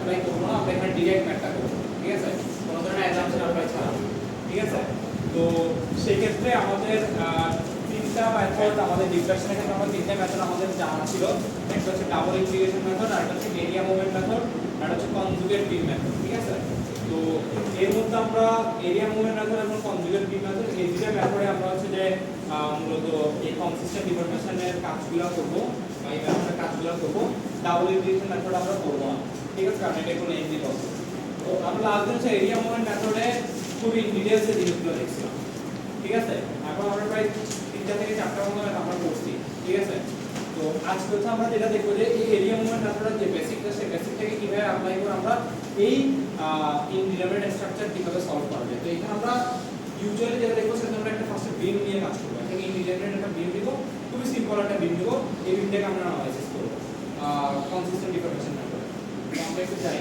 Apply করব না, আমরা এখানে ডাইরেক্ট ম্যাথটা করব, ঠিক আছে, কোনো ধরনের অ্যাজাম্পশন অ্যাপ্লাই ছাড়া, ঠিক আছে। তো সেই ক্ষেত্রে আমাদের তিনটা মেথড, আমাদের ডিফ্লেকশনের ক্ষেত্রে আমরা তিনটা মেথড আমাদের জানা ছিল। একটা হচ্ছে ডাবল ইন্টিগ্রেশন মেথড, আর একটা হচ্ছে এরিয়া মুভমেন্ট মেথড, আর একটা হচ্ছে কনজুগেট বিম মেথড, ঠিক আছে। তো এর মধ্যে আমরা এরিয়া মুভমেন্ট মেথড এবং কনজুগেট বিম মেথড এই দুটো মেথডে আমরা হচ্ছে যে মূলত এই কনসিস্টেন্ট ডিফরমেশনের কাজগুলো করব, বা এই মেথডের কাজগুলো করব। ডাবল ইন্টিগ্রেশন মেথড আমরা করব না, ঠিক আছে, কারণ এটা কোনো এমনি প্রসেস। তো আমরা লাস্ট দিন হচ্ছে এরিয়া মুভমেন্ট মেথডে খুবই ডিটেইলসে জিনিসগুলো দেখছিলাম, ঠিক আছে। এখন আমরা প্রায় 3টা থেকে 4টা মতো আমরা করছি, ঠিক আছে। তো আজকে হচ্ছে আমরা যেটা দেখব যে এই এরিয়া মুভমেন্ট মেথডের যে বেসিকটা, সেই বেসিকটাকে কিভাবে অ্যাপ্লাই করে আমরা এই ইনডিটারমিনেট স্ট্রাকচার কিভাবে সলভ করা যায়। তো এখানে আমরা ইউজুয়ালি যেটা দেখব সেটা আমরা একটা ফার্স্টে বিম নিয়ে কাজ করব। এখানে ইনডিটারমিনেট একটা বিম দিব, খুবই সিম্পল একটা বিম দিব, এই বিমটাকে আমরা অ্যানালাইসিস করব কনসিস্টেন্ট ডিফরমেশন মেথডে। তো আমরা একটু যাই,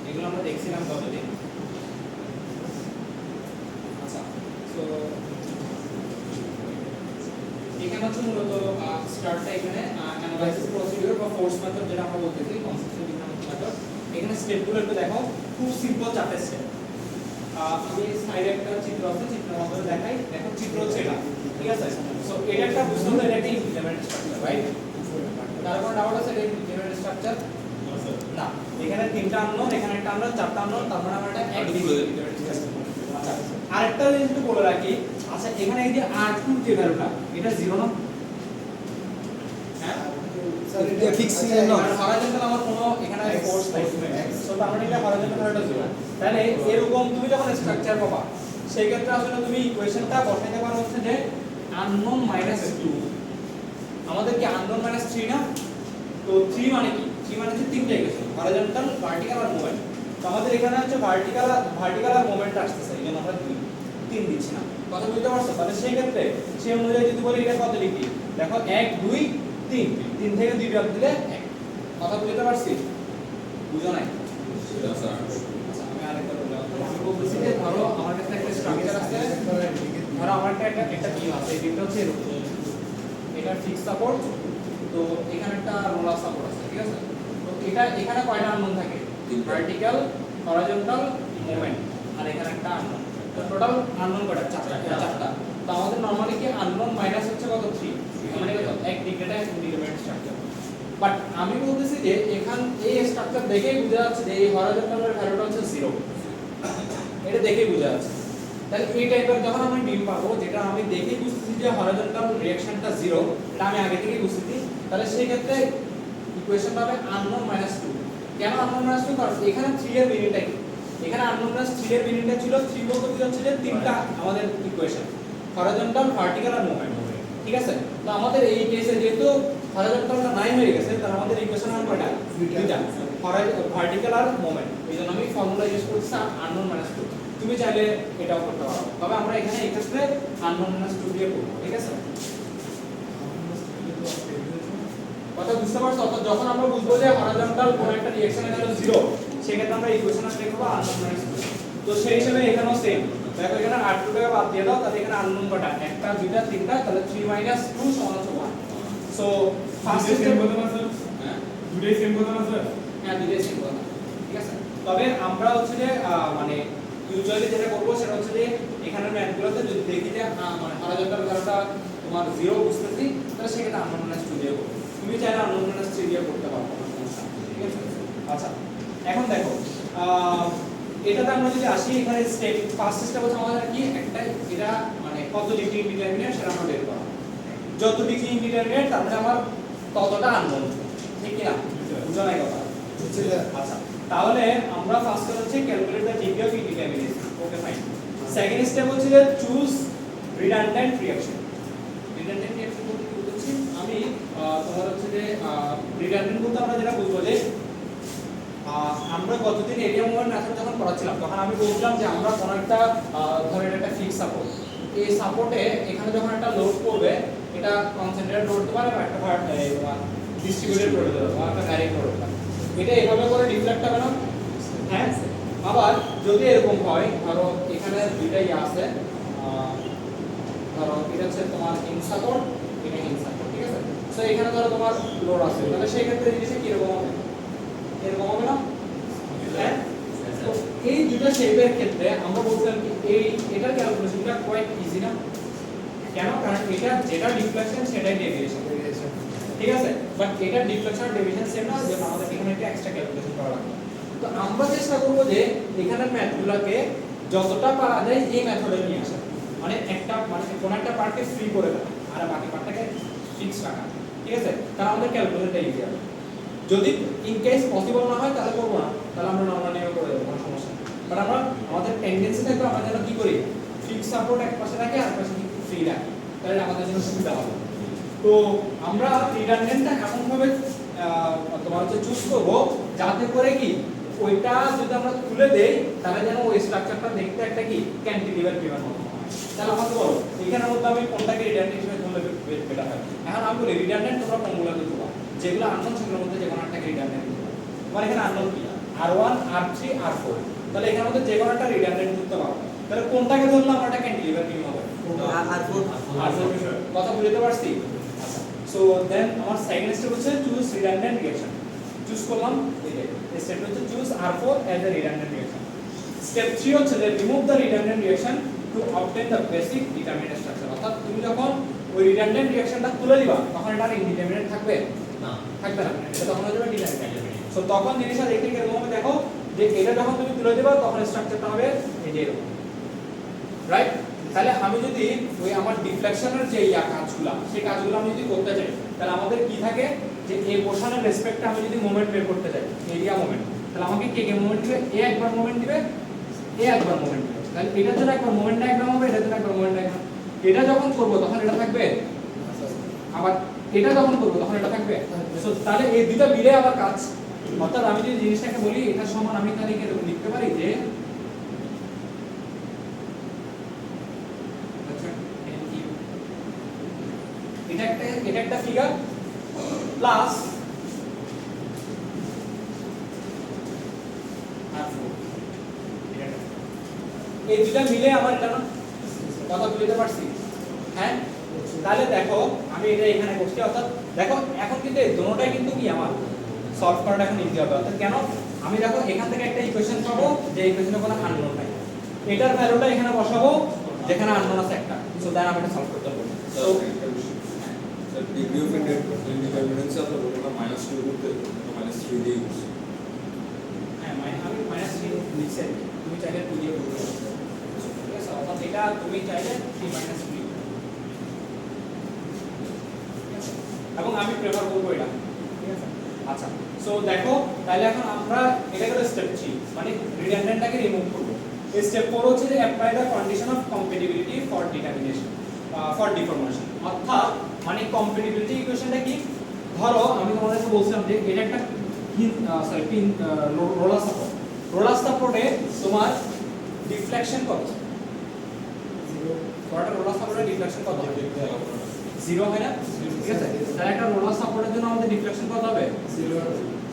এগুলো আমরা দেখছিলাম কতদিন। আচ্ছা, তো এখানে হচ্ছে মূলত স্টার্টটা এখানে অ্যানালাইসিস প্রসিডিউর বা ফোর্স মেথড যেটা আমরা বলতেছি কনসিস্টেন্ট ডিফরমেশন মেথড। এখানে স্টেপগুলো একটু দেখো, খুব সিম্পল 4টে স্টেপ। আমি সাইডে একটা চিত্র আছে, চিত্রের মধ্যে দেখাই, দেখো চিত্র হচ্ছে এটা, ঠিক আছে। সো এটা একটা বুঝতে হবে, এটা একটা ইনডিটারমিনেট স্ট্রাকচার, রাইট? তারপর ডাউট আছে, এটা ইনডিটারমিনেট স্ট্রাকচার না, এখানে 3টা আননোন, এখানে একটা আননোন, 4টা আননোন, তারপর আমরা এটা ইনডিটারমিনেট স্ট্রাকচার। আচ্ছা, আরেকটা জিনিস একটু বলে রাখি, আচ্ছা এখানে এই যে r2 যে ভ্যালুটা, এটা 0 না? হ্যাঁ স্যার, এটা ফিক্সিং এর না, হরাইজন্টাল আমার কোনো এখানে ফোর্স নাই, সো তার মানে এটা হরাইজন্টাল ভ্যালুটা 0। তাহলে এরকম তুমি যখন স্ট্রাকচার পাবা, সেই ক্ষেত্রে আসলে তুমি ইকুয়েশনটা বসাইতে পারো হচ্ছে যে আননোন -2, আমাদের কি আননোন -3 না? তো 3 মানে কি? 3 মানে হচ্ছে 3টা ইকুয়েশন, হরাইজন্টাল, ভার্টিক্যাল আর মোমেন্ট। তো আমাদের এখানে হচ্ছে ভার্টিক্যাল আর মোমেন্ট আসছে, এই জন্য আমরা 3 দিচ্ছি না। কথা বুঝতে পারছো? তাহলে সেই ক্ষেত্রে সেই অনুযায়ী যদি বলি এটা কত লিখি, দেখো 1 2 3, 3 থেকে 2 বাদ দিলে 1। কথা বুঝতে পারছি? বুঝো নাই? আচ্ছা, আমি আরেকটা বললাম, আমি বলতেছি যে ধরো আমার কাছে একটা স্ট্রাকচার আছে, ধরো আমার একটা বিম আছে, এই বিমটা হচ্ছে এরকম, এটা ফিক্স সাপোর্ট, তো এখানে একটা রোলার সাপোর্ট আছে, ঠিক আছে। তো এটা এখানে কয়টা আননোন থাকে? ভার্টিক্যাল, হরাইজন্টাল, মোমেন্ট, আর এখানে একটা আননোন। তো টোটাল আননোন কয়টা? 4টা। তো আমাদের নরমালি কি আননোন মাইনাস হচ্ছে কত? 3, মানে কত? এক ডিগ্রিটা ইনডিটারমিনেট স্ট্রাকচার। বাট আমি বলতেছি যে এখান এই স্ট্রাকচার দেখেই বোঝা যাচ্ছে যে এই হরাইজন্টালের ভ্যালুটা হচ্ছে 0, এটা দেখেই বোঝা যাচ্ছে। তাহলে এই টাইপের যখন আমি বিম পাবো, যেটা আমি দেখেই বুঝতেছি যে হরাইজন্টাল রিঅ্যাকশনটা 0, এটা আমি আগে থেকেই বুঝতেছি, তাহলে সেই ক্ষেত্রে ইকুয়েশনটা হবে আননোন -2। কেন আননোন -2? কারণ এখানে 3 এর মিনিটটা কি, এখানে আননোন -3 এর মিনিটটা ছিল 3 বলতে বোঝাচ্ছে যে 3টা আমাদের ইকুয়েশন, হরাইজন্টাল, ভার্টিক্যাল আর মোমেন্ট, ঠিক আছে। তো আমাদের এই কেসে যেহেতু হরাইজন্টালটা নাই হয়ে গেছে, তাহলে আমাদের ইকুয়েশন আর কয়টা? 2টা, ভার্টিক্যাল আর মোমেন্ট। এইজন্য আমি ফর্মুলা ইউজ করছি আননোন -2। তুমি চাইলে এটাও করতে পারো, তবে আমরা এখানে এই ক্ষেত্রে আননোন -2 দিয়ে করব, ঠিক আছে। কথা বুঝতে পারছো? অর্থাৎ যখন আমরা বুঝবো যে হরাইজন্টাল কোন একটা রিঅ্যাকশনের ভ্যালু 0, সেই ক্ষেত্রে আমরা ইকুয়েশন আসলে লিখব আননোন -2। তো সেই হিসেবে এখানেও সেম, দেখো এখানে r2 টাকে বাদ দিয়ে দাও, তাহলে এখানে আননোন কয়টা? 1টা 2টা 3টা, তাহলে 3 - 2 = 1। সো ফার্স্ট স্টেপ বলতে না স্যার, হ্যাঁ দুটোই সেম কথা না স্যার? হ্যাঁ দুটোই সেম কথা, ঠিক আছে। তবে আমরা হচ্ছে যে মানে ইউজুয়ালি যেটা করব সেটা হচ্ছে যে এখানে ম্যাথগুলোতে যদি দেখি যে মানে হরাইজন্টাল ভ্যালুটা তোমার 0 বুঝতেছি, তাহলে সেক্ষেত্রে আননোন -2 দিয়ে করব। তুমি চাইলে আননোন -3 দিয়ে করতে পারো, কোনো সমস্যা নেই, ঠিক আছে। আচ্ছা, এখন দেখো এটাতে আমরা যদি আসি, এখানে স্টেপ ফার্স্ট স্টেপ হচ্ছে আমাদের কি একটা, এটা মানে কত ডিগ্রি ইনডিটারমিনেট সেটা আমরা বের করা, যত ডিগ্রি ইনডিটারমিনেট তার মানে আমার ততটা আননোন, ঠিক কি না? বুঝো নাই কথা? আচ্ছা, তাহলে আমরা ফার্স্ট হচ্ছে calculate the degree of indeterminate, okay fine. Second step হচ্ছে যে choose redundant reaction. Redundant reaction বলতে কি বুঝছি আমি, তোমার হচ্ছে যে রিডান্ডেন্ট বলতে আমরা যেটা বুঝবো যে আমরা গতদিন এরিয়া মুভমেন্ট মেথড যখন পড়াচ্ছিলাম, তখন আমি বলছিলাম যে আমরা কোন একটা ধরেন একটা ফিক্স সাপোর্ট, এই সাপোর্টে এখানে যখন একটা লোড পড়বে, এটা কনসেন্ট্রেটেড লোড হতে পারে বা একটা ডিস্ট্রিবিউটেড লোড হতে পারে বা একটা ডাইরেক্ট লোড হতে পারে, এটা এভাবে করে ডিফ্লেক্ট হবে না? হ্যাঁ। আবার যদি এরকম হয়, ধরো এখানে দুইটাই আছে, ধরো এটা হচ্ছে তোমার ইন সাপোর্ট, এটা ইন সাপোর্ট, ঠিক আছে। সো এখানে ধরো তোমার লোড আছে, তাহলে সেই ক্ষেত্রে জিনিসটা কি রকম হবে? দুটো শেপের ক্ষেত্রে আমরা বলছিলাম কি এটার ক্যালকুলেশনটা কোয়াইট ইজি না, কেন? কারণ এটা যেটা ডিফ্লেকশন সেটাই ডেভিয়েশন, ঠিক আছে? বাট এটা ডিফ্লেকশন আর ডেভিয়েশন সেম না, যে আমাদের এখানে একটা এক্সট্রা ক্যালকুলেশন করা লাগবে। তো আমরা চেষ্টা করব যে এখানের ম্যাথগুলোকে যতটা পারা যায় এই মেথডে নিয়ে আসা, মানে একটা মানে কোন একটা পার্টকে ফ্রি করে দেওয়া আর বাকি পার্টটাকে ফিক্স রাখা, ঠিক আছে? কারণ আমাদের ক্যালকুলেশনটা ইজি হবে। যদি ইন কেস পসিবল না হয় তাহলে করব না, তাহলে আমরা নরমাল নিয়ে করে দেব, কোনো সমস্যা নেই। বাট আমরা আমাদের টেন্ডেন্সি থাকবে আমরা যেন কি করি, ফিক্স সাপোর্ট এক পাশে রাখি আর পাশে ফ্রি রাখি, তাহলে আমাদের জন্য সুবিধা হবে। তো আমরা রিডান্ডেন্টটা এমন ভাবে তোমার হচ্ছে চুজ করব যাতে করে কি ওইটা যদি আমরা তুলে দেই তাহলে যেন ওই স্ট্রাকচারটা দেখতে একটা কি ক্যান্টিলিভার বিমান মতো হয়। তাহলে আমাকে বলো এখানের মধ্যে আমি কোনটাকে রিডান্ডেন্ট হিসেবে ধরলে বেটার হয়? এখন আমি বলি রিডান্ডেন্ট তোমরা কোনগুলোকে দেবো, যেগুলো আননোন সেগুলোর মধ্যে যে কোনো একটাকে রিডান্ডেন্ট দেবো। আমার এখানে আননোন কি R1 R3 R4, তাহলে এখানের মধ্যে যে কোনো একটা রিডান্ডেন্ট করতে পারবো। তাহলে কোনটাকে ধরলে আমার একটা ক্যান্টিলিভার বিম হবে? R4 কথা বুঝতে পারছি? আচ্ছা, সো দেন আমার সেকেন্ড স্টেপ হচ্ছে চুজ রিডান্ডেন্ট রিঅ্যাকশন। চুজ করলাম এই স্টেপ হচ্ছে choose R4 as a redundant reaction. Step 3 হচ্ছে যে remove the redundant reaction two obtain the basic determinant structure. অর্থাৎ তুমি যখন ওই রিডান্ডেন্ট রিঅ্যাকশনটা তুলে দিবা তখন এটা ইনডিটারমিনেন্ট থাকবে না, থাকবে না, এটা তখন হয়ে যাবে ডিটারমিনেন্ট। সো তখন জিনিসটা দেখতে কিরকম হবে দেখো, যে এটা যখন তুমি তুলে দিবা তখন স্ট্রাকচারটা হবে এই যে এরকম, রাইট? তাহলে আমি যদি ওই আমার ডিফ্লেকশনের যে কাজগুলো সেই কাজগুলো আমি যদি করতে চাই তাহলে আমাদের কি থাকে, যে এই পোরশনের রেসপেক্টে আমি যদি মোমেন্ট বের করতে চাই, এরিয়া মোমেন্ট, তাহলে আমাকে কে মোমেন্ট দিবে? এ একবার মোমেন্ট দিবে, এ একবার মোমেন্ট দিবে। তাহলে এটার জন্য একবার মোমেন্ট ডায়াগ্রাম হবে, এটার জন্য একবার মোমেন্ট ডায়াগ্রাম। এটা যখন করব তখন এটা থাকবে, আবার এটা যখন করব তখন এটা থাকবে। সো তাহলে এই দুটো মিলে আবার কাজ, অর্থাৎ আমি যদি জিনিসটাকে বলি এটা সমান, আমি তাহলে কি লিখতে পারি যে এটা একটা ফিগার প্লাস এই দুটো মিলে আমার এটা না, কথা বুঝতে পারছি? হ্যাঁ, তাহলে দেখো আমি এটা এখানে করছি, অর্থাৎ দেখো এখন কিন্তু এই দুটোটাই কিন্তু কি আমার সলভ করাটা এখন ইজি হবে। অর্থাৎ কেন, আমি দেখো এখান থেকে একটা ইকুয়েশন পাবো যে ইকুয়েশনে কোনো আননোন নাই, এটার ভ্যালুটা এখানে বসাবো যেখানে আননোন আছে একটা, সো দ্যান আমি এটা সলভ করতে পারবো। সো ডিগ্রি অফ ইনডিটারমিনেন্স আমরা বললাম -2 করতে -3 দিয়ে করছি। হ্যাঁ, আমি -3 লিখছি, তুমি চাইলে 2 দিয়ে করতে পারো, ঠিক আছে? অর্থাৎ এটা তুমি চাইলে 3 - 3, এবং আমি প্রেফার করব এটা, ঠিক আছে? আচ্ছা, সো দেখো তাহলে এখন আমরা এটা গেল স্টেপ 3, মানে রিডান্ডেন্টটাকে রিমুভ করব। এই স্টেপ 4 হচ্ছে যে apply the condition of compatibility for determination for deformation. অর্থাৎ মানে কম্প্যাটিবিলিটি ইকুয়েশনটা কি, ধরো আমি তোমাদেরকে বলছিলাম যে এটা একটা পিন রোলার সাপোর্টে তোমার ডিফ্লেকশন কত? 0। পুরোটা রোলার সাপোর্টে ডিফ্লেকশন কত হবে? 0 হয় না? ঠিক আছে, তাহলে একটা রোলার সাপোর্টের জন্য আমাদের ডিফ্লেকশন কত হবে?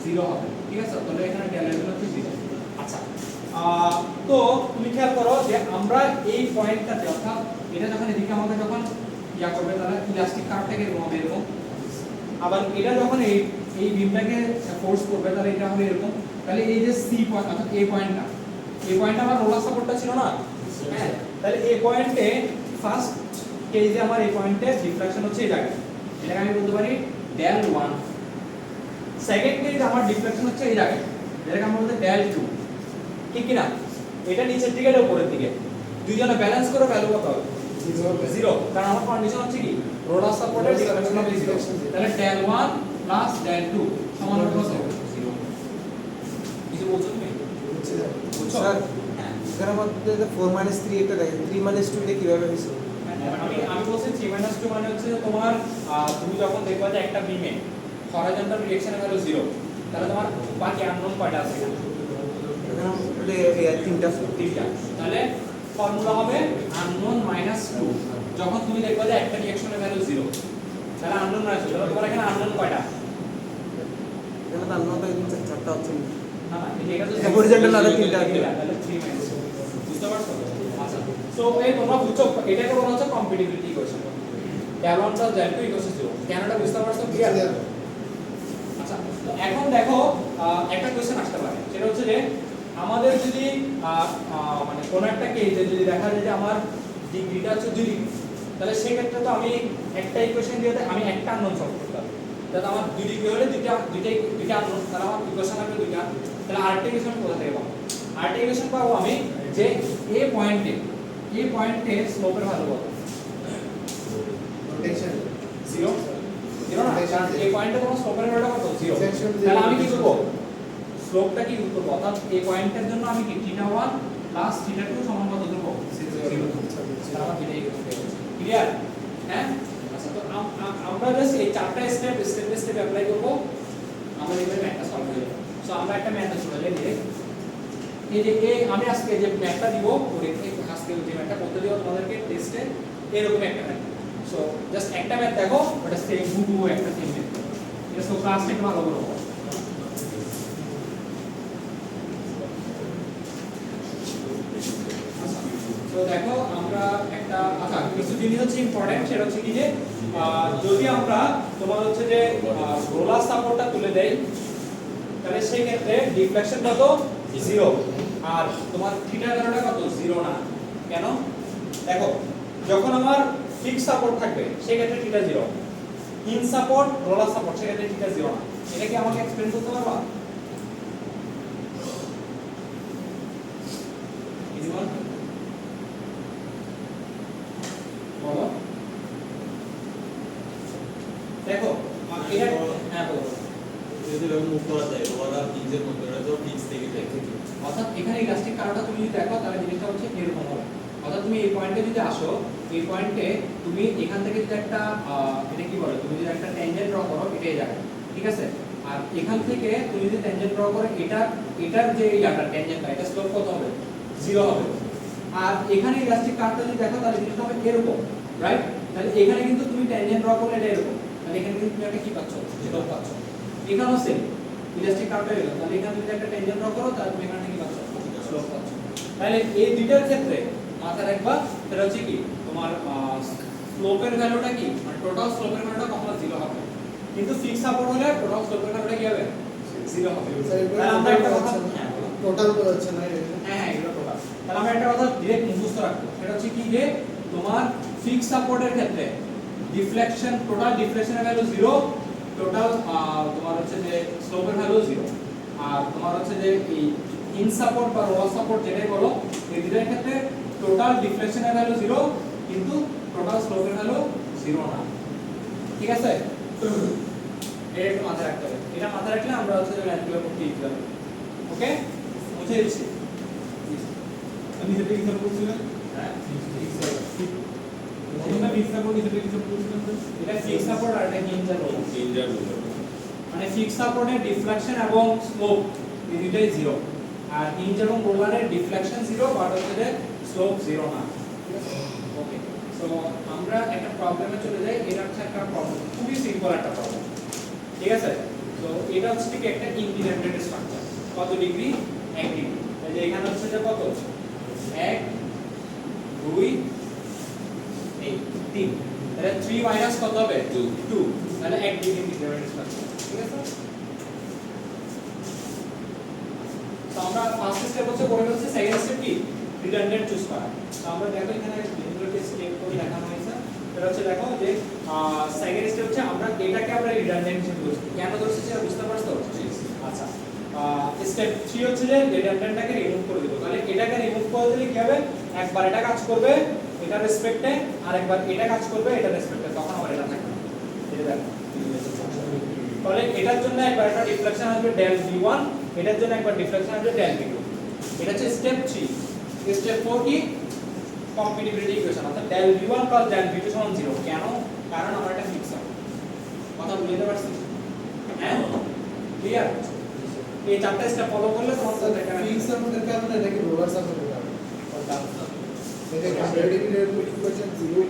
0 হবে, ঠিক আছে? তাহলে এখানে ডেল এর জন্য 0। আচ্ছা, তো তুমি খেয়াল করো যে আমরা এই পয়েন্টটাতে, অর্থাৎ এটা যখন এদিকে আমাকে যখন ইয়া করবে তাহলে ইলাস্টিক কার্ভটাকে এরকম হবে, এরকম। আবার এটা যখন এই বিমটাকে ফোর্স করবে তাহলে এটা হবে এরকম। তাহলে এই যে সি পয়েন্ট, অর্থাৎ এই পয়েন্টটা আমার রোলার সাপোর্টটা ছিল না, হ্যাঁ? তাহলে এই পয়েন্টে ফার্স্ট কেজে আমার এই পয়েন্টে ডিফ্লেকশন হচ্ছে এই জায়গায়, এটাকে আমি বলতে পারি ডেল 1। সেকেন্ড কেজে আমার ডিফ্লেকশন হচ্ছে এই জায়গায়, এটাকে আমরা বলতে ডেল 2, ঠিক কি না? এটা নিচের দিকে এটা উপরের দিকে, দুইজনে ব্যালেন্স করে ভ্যালু কত হবে? 0, কারণ আমার কন্ডিশন হচ্ছে কি রোলার সাপোর্টের ডিফ্লেকশন হবে 0। তাহলে del 1 প্লাস del 2 সমান হবে কত? 0। কিছু বলছো তুমি? বুঝছো স্যার, এখানে আমাদের 4 - 3 এটা দেখেন, 3 - 2 এটা কিভাবে হইছে? আমি বলছি 3 - 2 মানে হচ্ছে তোমার তুমি যখন দেখবা যে একটা বিমে হরাইজন্টাল রিঅ্যাকশনের ভ্যালু 0, তাহলে তোমার বাকি আননোন কয়টা আছে এখানে? এখানে এই তিনটা, তাহলে ফর্মুলা হবে আননোন -2। যখন তুমি দেখবা যে একটা রিঅ্যাকশনের ভ্যালু 0, তাহলে আননোন -2, তাহলে তোমার এখানে আননোন কয়টা? এখানে তো আননোন তো চারটা হচ্ছে না। না না, এটা তো হরিজন্টাল না, তিনটা আছে, তাহলে 3 - বুঝতে পারছো? আচ্ছা, সো এই তোমরা বুঝছো এটাকে বলা হচ্ছে কম্প্যাটিবিলিটি ইকুয়েশন, del 1 + del 2 = 0। কেনটা বুঝতে পারছো? ক্লিয়ার? আচ্ছা, তো এখন দেখো একটা কোশ্চেন আসতে পারে, সেটা হচ্ছে যে আমাদের যদি মানে কোন একটা কেসে যদি দেখা যায় যে আমার ডিগ্রিটা হচ্ছে 2 ডিগ্রি, তাহলে সেই ক্ষেত্রে তো আমি একটা ইকুয়েশন দিয়ে আমি একটা আননোন সলভ করতে হবে। তাহলে আমার 2 ডিগ্রি হলে দুইটা আননোন, তাহলে আমার ইকুয়েশন হবে দুইটা। তাহলে আরেকটা ইকুয়েশন কোথা থেকে পাবো? আরেকটা ইকুয়েশন পাবো আমি যে এই পয়েন্টে স্লোপের ভ্যালু কত? রোটেশন 0 0 না, কারণ এই পয়েন্টে তোমার স্লোপের ভ্যালুটা কত? 0। Section তাহলে আমি কি zero. করব? স্লোপটা কি করব? অর্থাৎ এই পয়েন্টের জন্য আমি কি θ1 প্লাস θ2 সমান কত দেব? 0। তাহলে আমার এটা ইকুয়েশন পেয়ে গেছে। ক্লিয়ার? হ্যাঁ? আচ্ছা, তো আমরা জাস্ট এই চারটা স্টেপ বাই স্টেপ অ্যাপ্লাই করব, আমাদের এবারে ম্যাথটা সলভ হয়ে যাবে। সো আমরা একটা ম্যাথে চলে যাই ডিরেক্ট। এই যে আমি আজকে যে ম্যাথটা দিব, আজকে যে ম্যাথটা করতে দিব তোমাদেরকে টেস্টে, এরকম একটা ম্যাথ। সো জাস্ট একটা ম্যাথ দেখো, ওটা সেম হুবহু একটা সেম ম্যাথ। ঠিক আছে, তো ক্লাসটা একটু ভালো করে করো। তো দেখো আমরা একটা কিছু জিনিস হচ্ছে ইম্পর্টেন্ট, সেটা হচ্ছে কি যে যদি আমরা তোমার হচ্ছে যে রোলার সাপোর্টটা তুলে দেই, তাহলে সেই ক্ষেত্রে ডিফ্লেকশন কত? 0। আর তোমার থিটা ভ্যালুটা কত? 0 না। কেন? দেখো, যখন আমার ফিক্স সাপোর্ট থাকবে সেই ক্ষেত্রে theta 0, in support roller support সেই ক্ষেত্রে থিটা 0 না। এটা কি আমাকে এক্সপ্লেইন করতে পারবা? এনিওয়ান বলো। দেখো এটা হ্যাঁ বলো। যদি এরকম মুভ করা যায় ওরা ফিক্সের মধ্যে ওরা তো ফিক্স থেকে যায়। অর্থাৎ এখানে ইলাস্টিক কারণটা তুমি যদি দেখো তাহলে জিনিসটা হচ্ছে এরকম হবে। অর্থাৎ তুমি এই পয়েন্টে যদি আসো, এই পয়েন্টে তুমি এখান থেকে যদি একটা এটা কি বলে, তুমি যদি একটা ট্যানজেন্ট ড্র করো এটাই জায়গা, ঠিক আছে? আর এখান থেকে তুমি যদি ট্যানজেন্ট ড্র করো, এটার যে ইয়াটা ট্যানজেন্টটা, এটা স্লোপ কত হবে? 0 হবে। আর এখানে ইলাস্টিক কার্ভটা যদি দেখো তাহলে জিনিসটা হবে এরকম, রাইট? তাহলে এখানে কিন্তু তুমি ট্যানজেন্ট ড্র করলে এটা এরকম, তাহলে এখানে কিন্তু তুমি একটা কি পাচ্ছ? স্লোপ পাচ্ছ। এখানেও সেম ইলাস্টিক কার্ভটা এরকম, তাহলে এখানে যদি একটা ট্যানজেন্ট ড্র করো তাহলে তুমি এখানে কি পাচ্ছ? স্লোপ পাচ্ছ। তাহলে এই দুইটার ক্ষেত্রে মাথায় রাখবা, সেটা হচ্ছে কি তোমার স্লোপের ভ্যালুটা কি, মানে টোটাল স্লোপের ভ্যালুটা কখনো 0 হবে, কিন্তু ফিক্স সাপোর্ট হলে টোটাল স্লোপের ভ্যালুটা কি হবে? 0 হবে। তাহলে আমরা একটা কথা টোটাল বোঝাচ্ছে না এটা? হ্যাঁ এগুলো টোটাল। তাহলে আমরা একটা কথা ডিরেক্ট মুখস্থ রাখবো, সেটা হচ্ছে কি যে তোমার ফিক্স সাপোর্টের ক্ষেত্রে ডিফ্লেকশন, টোটাল ডিফ্লেকশনের ভ্যালু 0, টোটাল তোমার হচ্ছে যে স্লোপের ভ্যালু 0। আর তোমার হচ্ছে যে এই ইন সাপোর্ট বা রোলার সাপোর্ট যেটাই বলো, এই দুটোর ক্ষেত্রে টোটাল ডিফ্লেকশনের ভ্যালু 0, কিন্তু টোটাল স্লোপের ভ্যালু 0 না। ঠিক আছে? এটা একটু মাথায় রাখতে হবে। এটা মাথায় রাখলে আমরা হচ্ছে যে ম্যাথগুলো করতে ইজি হবে। ওকে, মুছে দিচ্ছি। আমি যেটা হিসাব করছিলাম, হ্যাঁ, ওখানে ফিক্স সাপোর্ট হিসেবে হিসাব করছিলাম এটা ফিক্স সাপোর্ট আর এটা হিঞ্জ আর রোলার। ইন্ডিয়ার মানে ফিক্স সাপোর্টের ডিফ্লেকশন এবং স্লোপ এই দুটোই 0, আর হিঞ্জ এবং রোলারের ডিফ্লেকশন 0 বাট হচ্ছে যে স্লোপ 0 না। ওকে, সো আমরা একটা প্রবলেমে চলে যাই। এটা হচ্ছে একটা প্রবলেম, খুবই সিম্পল একটা প্রবলেম, ঠিক আছে? তো এটা হচ্ছে ঠিক একটা ইন্ডিপেন্ডেন্ট স্ট্রাকচার। কত ডিগ্রি? 1 ডিগ্রি। এই যে এখানে হচ্ছে যে কত? 1 2 এই 3, তাহলে 3 মাইনাস কত হবে? 2। তাহলে 1 ডিগ্রি ইন্ডিপেন্ডেন্ট স্ট্রাকচার, ঠিক আছে? তো আমরা ফার্স্ট স্টেপ হচ্ছে করে ফেলছি, সেকেন্ড স্টেপ কি? রিডান্ডেন্ট চুজ করা। তো আমরা দেখো এখানে যেগুলোকে স্টেপ করে দেখানো হয়েছে, এটা হচ্ছে দেখো যে সেকেন্ড স্টেপ হচ্ছে আমরা এটাকে আমরা রিডান্ডেন্ট হিসেবে ধরছি। কেন ধরছি সেটা বুঝতে পারছো? আচ্ছা, স্টেপ 3 হচ্ছে যে রিডান্ডেন্টটাকে রিমুভ করে দেব। তাহলে এটাকে রিমুভ করে দিলে কি হবে? একবার এটা কাজ করবে এটার রেসপেক্টে, আর একবার এটা কাজ করবে এটার রেসপেক্টে, তখন আবার এটা থাকবে না। এটা দেখো, তাহলে এটার জন্য একবার একটা ডিফ্লেকশন আসবে ডেল v1, এটার জন্য একবার ডিফ্লেকশন আসবে ডেল v2। এটা হচ্ছে স্টেপ 3। স্টেপ 4 কি? কম্পিটিবিলিটি ইকুয়েশন, অর্থাৎ del v1 plus del v2 সমান 0। কেন? কারণ আমরা এটা ফিক্স করব। কথা বুঝতে পারছি? হ্যাঁ, ক্লিয়ার? এই চারটা স্টেপ ফলো করলে তোমার তো দেখা ফিক্স সাপোর্টের কারণে নাকি রোলার সাপোর্টের কারণে? এটা কম্পিটিটিভ ইকুয়েশন 0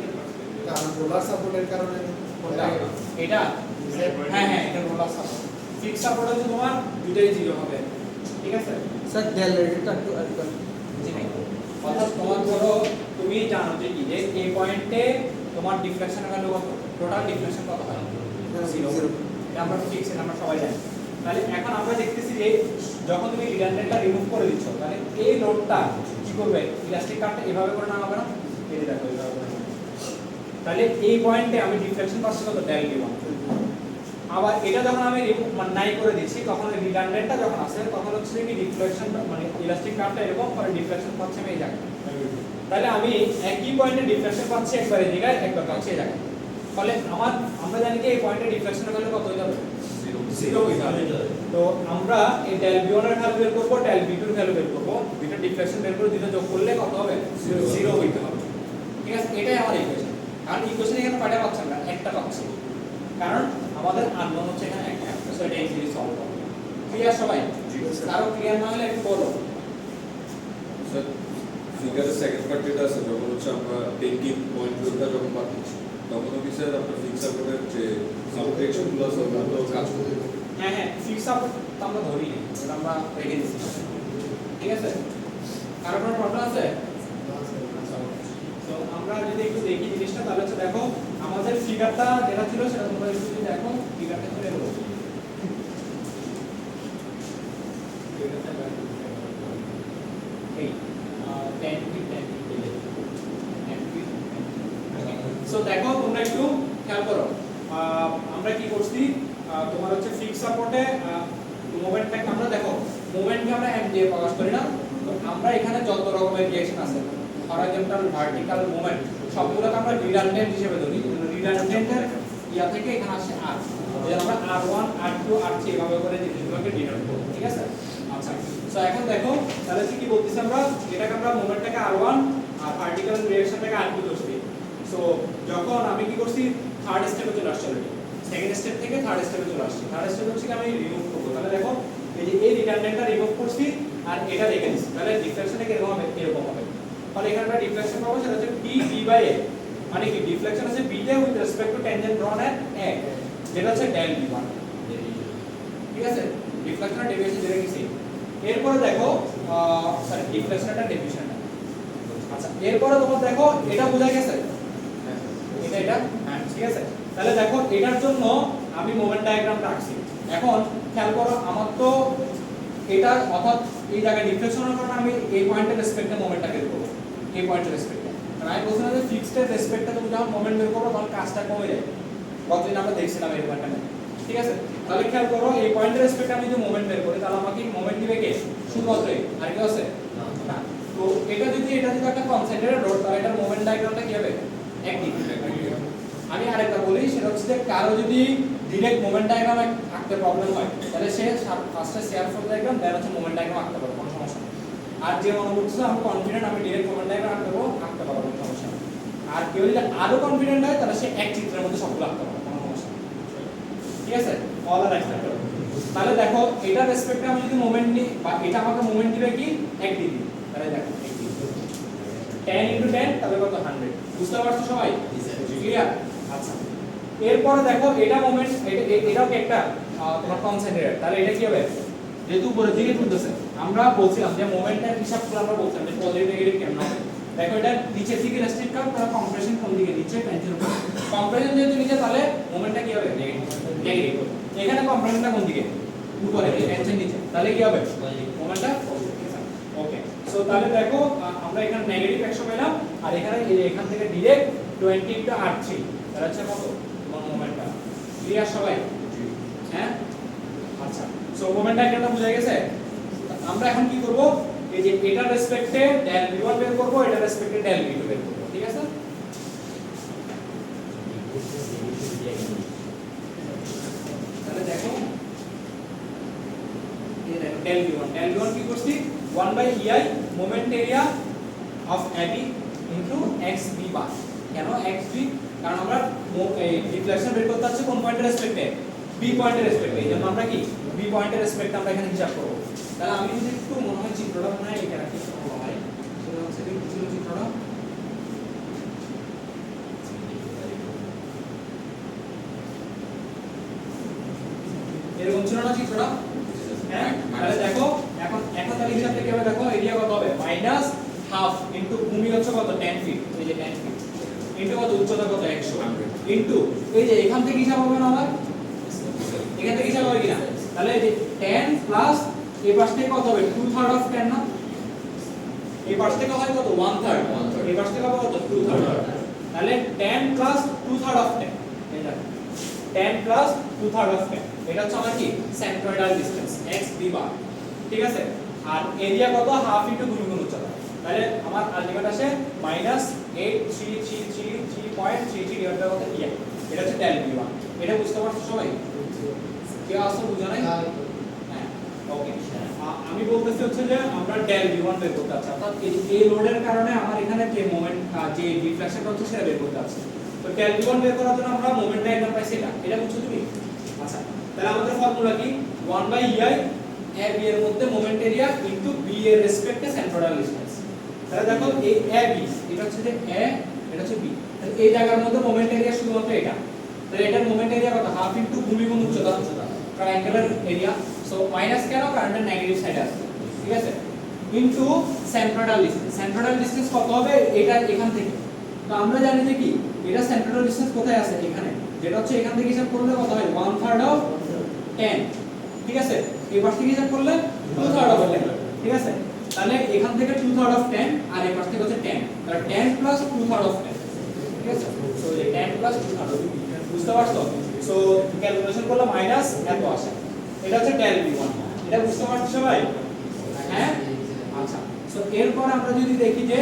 কারণ রোলার সাপোর্টের কারণে কোনটা? এটা হ্যাঁ হ্যাঁ, এটা রোলার সাপোর্ট। ফিক্স সাপোর্ট হচ্ছে তোমার দুটোই 0 হবে, ঠিক আছে? স্যার ডেল রেটটা একটু জি ভাই, অর্থাৎ তোমার ধরো তুমি জানো যে কি যে এই পয়েন্টে তোমার ডিফ্লেকশনের ভ্যালু কত? টোটাল ডিফ্লেকশন কত হয়? 0। এটা আমরা ফিক্স, এটা আমরা সবাই জানি। তাহলে এখন আমরা দেখতেছি যে যখন তুমি রিডান্ডেন্টটা রিমুভ করে দিচ্ছ তাহলে এই লোডটা কি করবে ইলাস্টিক কাটটা এভাবে করে নামাবে না, এই যে দেখো এইভাবে করে নামাবে। তাহলে এই পয়েন্টে আমি ডিফ্লেকশন পাচ্ছি কত ডেল ডি ওয়ান। আবার এটা যখন আমি নাই করে দিচ্ছি তখন রিডান্ডেন্টটা যখন আসে তখন হচ্ছে কি ডিফ্লেকশন মানে ইলাস্টিক কাটটা এরকম করে ডিফ্লেকশন পাচ্ছি আমি এই জায়গায়। তাহলে আমি একই পয়েন্টে ডিফ্লেকশন পাচ্ছি একবার এই জায়গায় একবার পাচ্ছি এই জায়গায়। ফলে আমরা জানি যে এই পয়েন্টে ডিফ্লেকশন ভ্যালু কত হয়ে যাবে, 0 হয়ে যাবে। তো আমরা এই ডেল বি1 এর ভ্যালু বের করব, ডেল বি2 এর ভ্যালু বের করব, দুটো ডিফ্লেকশন বের করে দুটো যোগ করলে কত হবে 0 হইতে হবে। ঠিক আছে, এটাই আমার ইকুয়েশন। কারণ ইকুয়েশন এখানে কয়টা পাচ্ছি আমরা, একটা পাচ্ছি, কারণ আমাদের আননোন হচ্ছে এখানে একটা। সো এটা ইজিলি সলভ হবে। ক্লিয়ার সবাই? কারো ক্লিয়ার না হলে একটু বলো। স্যার ফিগারের সেকেন্ড পার্ট যেটা আছে যখন হচ্ছে আমরা টেকিং পয়েন্ট গুলোটা যখন পাচ্ছি তখন কি স্যার আপনার ফিক্স সাপোর্টের যে সাবট্রাকশন গুলো আছে ওগুলো তো কাজ করবে। হ্যাঁ হ্যাঁ, ফিক্স সাপোর্ট তো আমরা ধরি না, ওটা আমরা রেখে দিচ্ছি। ঠিক আছে, কারো কোনো প্রবলেম আছে? তো আমরা যদি একটু দেখি জিনিসটা তাহলে হচ্ছে দেখো আমাদের ফিগারটা যেটা ছিল সেটা তোমরা একটু যদি দেখো ফিগারটা ছিল এরকম। এই 10 ফিট 10 ফিট দিলে 10 ফিট। সো দেখো তোমরা একটু খেয়াল করো আমরা কি করছি, তোমার হচ্ছে ফিক্স সাপোর্টে মোমেন্টটাকে আমরা দেখো মোমেন্টকে আমরা এম দিয়ে প্রকাশ করি না, তো আমরা এখানে যত রকমের রিঅ্যাকশন আছে হরাইজন্টাল ভার্টিক্যাল মোমেন্ট সবগুলোকে আমরা রিডান্ডেন্ট হিসেবে ধরি। রিডান্ডেন্টের ইয়া থেকে এখানে আসে আর যেন আমরা R1 R2 R3 এভাবে করে জিনিসগুলোকে ডিনোট করব। ঠিক আছে, আচ্ছা। সো এখন দেখো তাহলে কি বলতেছি আমরা, এটাকে আমরা মোমেন্টটাকে R1 আর ভার্টিক্যাল রিঅ্যাকশনটাকে R2 ধরছি। সো যখন আমি কি করছি থার্ড স্টেপে চলে আসছি, অলরেডি সেকেন্ড স্টেপ থেকে থার্ড স্টেপে চলে আসছি। থার্ড স্টেপ হচ্ছে কি আমি রিমুভ করব। তাহলে দেখো এই যে এই রিডান্ডেন্টটা রিমুভ করছি আর এটা রেখে দিচ্ছি, তাহলে ডিফ্লেকশনটা কিরকম হবে, এরকম হবে। তাহলে এখানে একটা ডিফ্লেকশন পাবো, সেটা হচ্ছে p b/a, মানে কি ডিফ্লেকশন আছে b তে with respect to tangent ড্রন at a, যেটা হচ্ছে ডেল b1। ঠিক আছে, ডিফ্লেকশন ডেভিয়েশন যেটা কি সেম। এরপরে দেখো সরি ডিফ্লেকশনটা ডেভিয়েশন। আচ্ছা, এরপরে তোমার দেখো এটা বোঝা গেছে, এটা হ্যাঁ ঠিক আছে। তাহলে দেখো এটার জন্য আমি মোমেন্ট ডায়াগ্রাম রাখছি। এখন খেয়াল করো আমার তো এটা অর্থাৎ এই জায়গায় ডিফ্লেকশনের কারণে আমি এই পয়েন্টের রেসপেক্টে মোমেন্টটা বের করব, এই পয়েন্টের রেসপেক্টে। কারণ আমি বলছিলাম যে ফিক্সড রেসপেক্টে তুমি যখন মোমেন্ট বের করবে তখন কাজটা কমে যায়, কতদিন আমরা দেখছিলাম এই পয়েন্টটা। ঠিক আছে, তাহলে খেয়াল করো এই পয়েন্টের রেসপেক্টে আমি যদি মোমেন্ট বের করি তাহলে আমাকে মোমেন্ট দিবে কে, শুধুমাত্র আর কি আছে না। তো এটা যদি একটা কনসেন্ট্রেটেড রোড তাহলে এটার মোমেন্ট ডায়াগ্রামটা কি হবে, একই। আমি আরেকটা বলি, সেটা হচ্ছে যে কারো যদি ডাইরেক্ট মোমেন্ট ডায়াগ্রাম আঁকতে প্রবলেম হয় তাহলে সে ফার্স্টে শেয়ার ফোর ডায়াগ্রাম দেন হচ্ছে মোমেন্ট ডায়াগ্রাম আঁকতে পারবে, কোনো সমস্যা নেই। আর যে মনে করছে আমি কনফিডেন্ট আমি ডাইরেক্ট মোমেন্ট ডায়াগ্রাম আঁকতে পারবো, কোনো সমস্যা নেই। আর কেউ যদি আরো কনফিডেন্ট হয় তাহলে সে এক চিত্রের মধ্যে সবগুলো আঁকতে পারবে, কোনো সমস্যা নেই। ঠিক আছে, অল আর অ্যাকসেপ্ট। তাহলে দেখো এটা রেসপেক্টে আমি যদি মোমেন্ট নিই বা এটা আমাকে মোমেন্ট দিবে কি 1 ডিগ্রি, তাহলে দেখো 1 ডিগ্রি 10 × 10 তাহলে কত 100। বুঝতে পারছো সবাই? ক্লিয়ার? আচ্ছা, এরপরে দেখো এটা মোমেন্ট, এটাও কি একটা তোমার কনসেন্ট্রেটেড, তাহলে এটা কি হবে, যেহেতু উপরের দিকে ঘুরতেছে আমরা বলছিলাম যে মোমেন্টের হিসাব করে আমরা বলছিলাম যে পজিটিভ নেগেটিভ কেমন হবে। দেখো এটা নিচের দিকে রেস্ট্রিক্ট কার্ভ, তাহলে কম্প্রেশন কোন দিকে, নিচে টেনশন উপরে। কম্প্রেশন যেহেতু নিচে তাহলে মোমেন্টটা কি হবে, নেগেটিভ। এখানে কম্প্রেশনটা কোন দিকে, উপরে, টেনশন নিচে, তাহলে কি হবে মোমেন্টটা পজিটিভ। ওকে, সো তাহলে দেখো আমরা এখানে নেগেটিভ 100 পেলাম আর এখানে এখান থেকে ডাইরেক্ট 20 × R3 তাহলে হচ্ছে কত তোমার মোমেন্টটা। ক্লিয়ার সবাই? হ্যাঁ, আচ্ছা। সো মোমেন্ট ডায়াগ্রামটা বুঝা গেছে। আমরা এখন কি করব, এই যে এটার রেসপেক্টে ডেল v1 বের করব, এটার রেসপেক্টে ডেল v2 বের করব। ঠিক আছে, তাহলে দেখো এই দেখো ডেল v1 কি করছি 1/ei moment area of AB into xb বার। কেন xb, কারণ আমরা ডিফ্লেকশন বের করতে যাচ্ছি কোন পয়েন্টের রেসপেক্টে, b পয়েন্টের রেসপেক্টে। এই জন্য আমরা কি b পয়েন্টের রেসপেক্টে আমরা এখানে হিসাব করব। তাহলে আমি যদি একটু মনে হয় চিত্রটা মনে হয় এটা রাখি ভাই, সেটা হচ্ছে কি ছিল চিত্রটা, এরকম ছিল না চিত্রটা? হ্যাঁ, তাহলে দেখো এখন তাহলে হিসাব থেকে হবে, দেখো এরিয়া কত হবে -½ ইনটু ভূমি হচ্ছে কত 10 ফিট, এই যে 10 ফিট ইনটু কত উচ্চতা কত 100 ইনটু এই যে এখান থেকে হিসাব হবে না, আবার এখান থেকে হিসাব হবে কিনা, তাহলে এই যে 10 + এই পাশ থেকে কত হবে 2/3 অফ 10 না এই পাশ থেকে হয় কত 1/3 এই পাশ থেকে হবে কত 2/3 তাহলে 10 প্লাস 2/3 অফ 10 এই দেখো 10 প্লাস 2/3 অফ 10 এটা হচ্ছে আমার কি সেন্ট্রয়েডাল ডিসটেন্স x d বার ঠিক আছে আর এরিয়া কত হাফ ইনটু গুণ উচ্চতা তাহলে আমার আলটিমেট আসে -8333.33 ডিভাইড বাই কত ইয়া এটা হচ্ছে del v1 এটা বুঝতে পারছো সবাই কি আসলে বুঝা নাই হ্যাঁ ওকে আমি বলতেছি হচ্ছে যে আমরা del v1 বের করতে চাচ্ছি অর্থাৎ এই লোডের কারণে আমার এখানে যে মোমেন্ট যে রিফ্লেকশনটা হচ্ছে সেটা বের করতে চাচ্ছি তো del v1 বের করার জন্য আমরা মোমেন্ট ডায়াগ্রাম পাইছি এটা বুঝছো তুমি আচ্ছা তাহলে আমাদের ফর্মুলা কি 1/ei ab এর মধ্যে মোমেন্ট এরিয়া ইনটু b এর রেসপেক্টে সেন্ট্রয়েডাল ডিসটেন্স তাহলে দেখো এই ab এটা হচ্ছে যে a এটা হচ্ছে b তাহলে এই জায়গার মধ্যে মোমেন্ট এরিয়া শুধুমাত্র এটা তাহলে এটার মোমেন্ট এরিয়া কত হাফ ইনটু ভূমি গুণ উচ্চতা ট্রায়াঙ্গুলার এরিয়া সো মাইনাস কেন কারণ এটা নেগেটিভ সাইডে আছে ঠিক আছে ইনটু সেন্ট্রয়েডাল ডিসটেন্স কত হবে এটা এখান থেকে তো আমরা জানি যে কি এটা সেন্ট্রয়েডাল ডিসটেন্স কোথায় আছে এখানে যেটা হচ্ছে এখান থেকে হিসাব করলে কত হয় 1/3 অফ 10 ঠিক আছে এই পাশ থেকে হিসাব করলে 2/3 অফ 10 ঠিক আছে তাহলে এখান থেকে 2/3 অফ 10 আর এই পাশ থেকে হচ্ছে 10 তাহলে 10 প্লাস 2/3 অফ 10 ঠিক আছে সো এই 10 প্লাস 2/3 বুঝতে পারছো সো ক্যালকুলেশন করলে মাইনাস এত আসে এটা হচ্ছে del v1 এটা বুঝতে পারছো সবাই হ্যাঁ আচ্ছা সো এরপর আমরা যদি দেখি যে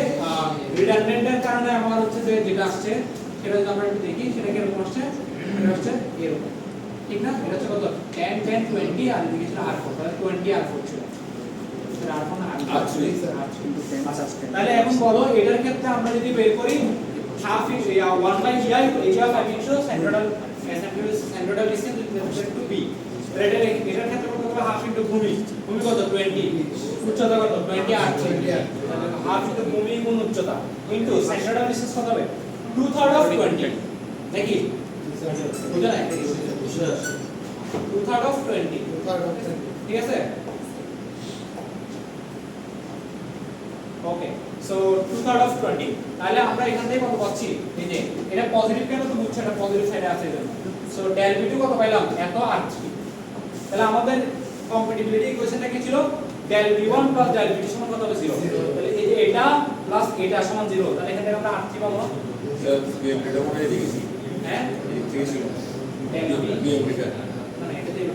রিডান্ডেন্টের কারণে আমার হচ্ছে যে যেটা আসছে সেটা যদি আমরা একটু দেখি সেটা কিরকম আসছে এটা হচ্ছে এরকম ঠিক না এটা হচ্ছে কত 10 10 20 আর এদিকে ছিল r4 তাহলে 20 r4 ছিল এটা r4 না r3 আচ্ছা তাহলে এখন বলো এটার ক্ষেত্রে আমরা যদি বের করি half is 1/ei area of into central distance with respect to b এটার ক্ষেত্রে কত হবে হাফ ইনটু ভূমি কত 20 উচ্চতা কত 20 আর হাফ ইনটু ভূমি গুণ উচ্চতা ইনটু সেন্ট্রাল ডিসটেন্স কত হবে 2/3 অফ 20 নাকি বুঝা নাই 2/3 অফ 20 ঠিক আছে ওকে সো 2/3 অফ 20 তাহলে আমরা এখান থেকে কত পাচ্ছি এই যে এটা পজিটিভ কেন তো বুঝছো এটা পজিটিভ সাইডে আছে এজন্য সো del v2 কত পাইলাম এত r3 তাহলে আমাদের কম্পিটিবিলিটি ইকুয়েশনটা কি ছিল del v1 del v2 সমান কত হবে 0 তাহলে এই যে এটা প্লাস এটা সমান 0 তাহলে এখান থেকে আমরা r3 পাবো না এটা মনে হয় দেখেছি হ্যাঁ ঠিক ছিল del v এটা মানে এটা দিয়ে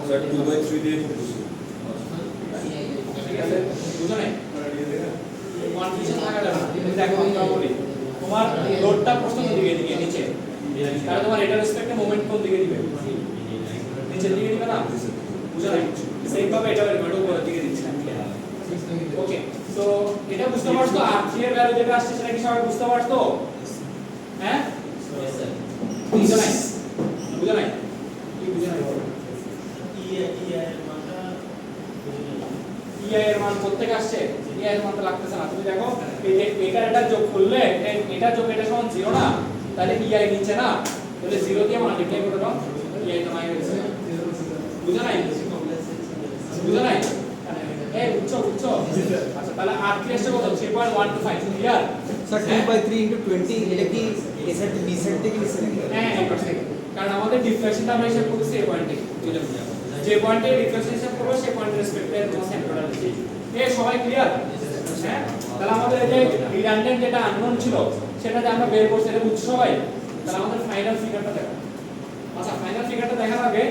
স্যার 2/3 দিয়ে করতেছি ঠিক আছে বুঝো নাই কনফিউশন থাকা যাবে না দেখো আমরা বলি তোমার লোডটা প্রশ্ন দিকে নিচে তাহলে তোমার এটার রেসপেক্টে মোমেন্ট কোন দিকে দিবে নিচের দিকে দিবে না বুঝা নাই সেম ভাবে এটা রিভার্ট উপরের দিকে দিচ্ছি ওকে সো এটা বুঝতে পারছো r3 এর ভ্যালু যেটা আসছে সেটা কি সবাই বুঝতে পারছো হ্যাঁ বুঝা নাই বুঝা নাই কি বুঝা নাই ei এর মান কত থেকে আসছে ei এর মান তো লাগতেছে না তুমি দেখো এই যে এটা যোগ করলে এটা যোগ এটা সমান 0 না তাহলে ei নিচে না তাহলে 0 দিয়ে মাল্টিপ্লাই করে দাও ei তো নাই হয়েছে বুঝা নাই বুঝা নাই এই উচ্চ আচ্ছা তাহলে r3 এসে কত 3.125 ক্লিয়ার স্যার 2/3 into 20 এটা কি a সেট b সেট থেকে নিচে নাকি হ্যাঁ এই পাশ থেকে কারণ আমাদের ডিফ্লেকশনটা আমরা হিসাব করতেছি এই পয়েন্ট থেকে যে পয়েন্টে ডিফ্লেকশন হিসাব করব সেই পয়েন্টের রেসপেক্টে তোমার সেন্ট্রাল ডিসটেন্স এই সবাই ক্লিয়ার হ্যাঁ তাহলে আমাদের এই যে রিডান্ডেন্ট যেটা আননোন ছিল সেটা যে আমরা বের করছি এটা বুঝছো সবাই তাহলে আমাদের ফাইনাল ফিগারটা দেখো আচ্ছা ফাইনাল ফিগারটা দেখার আগে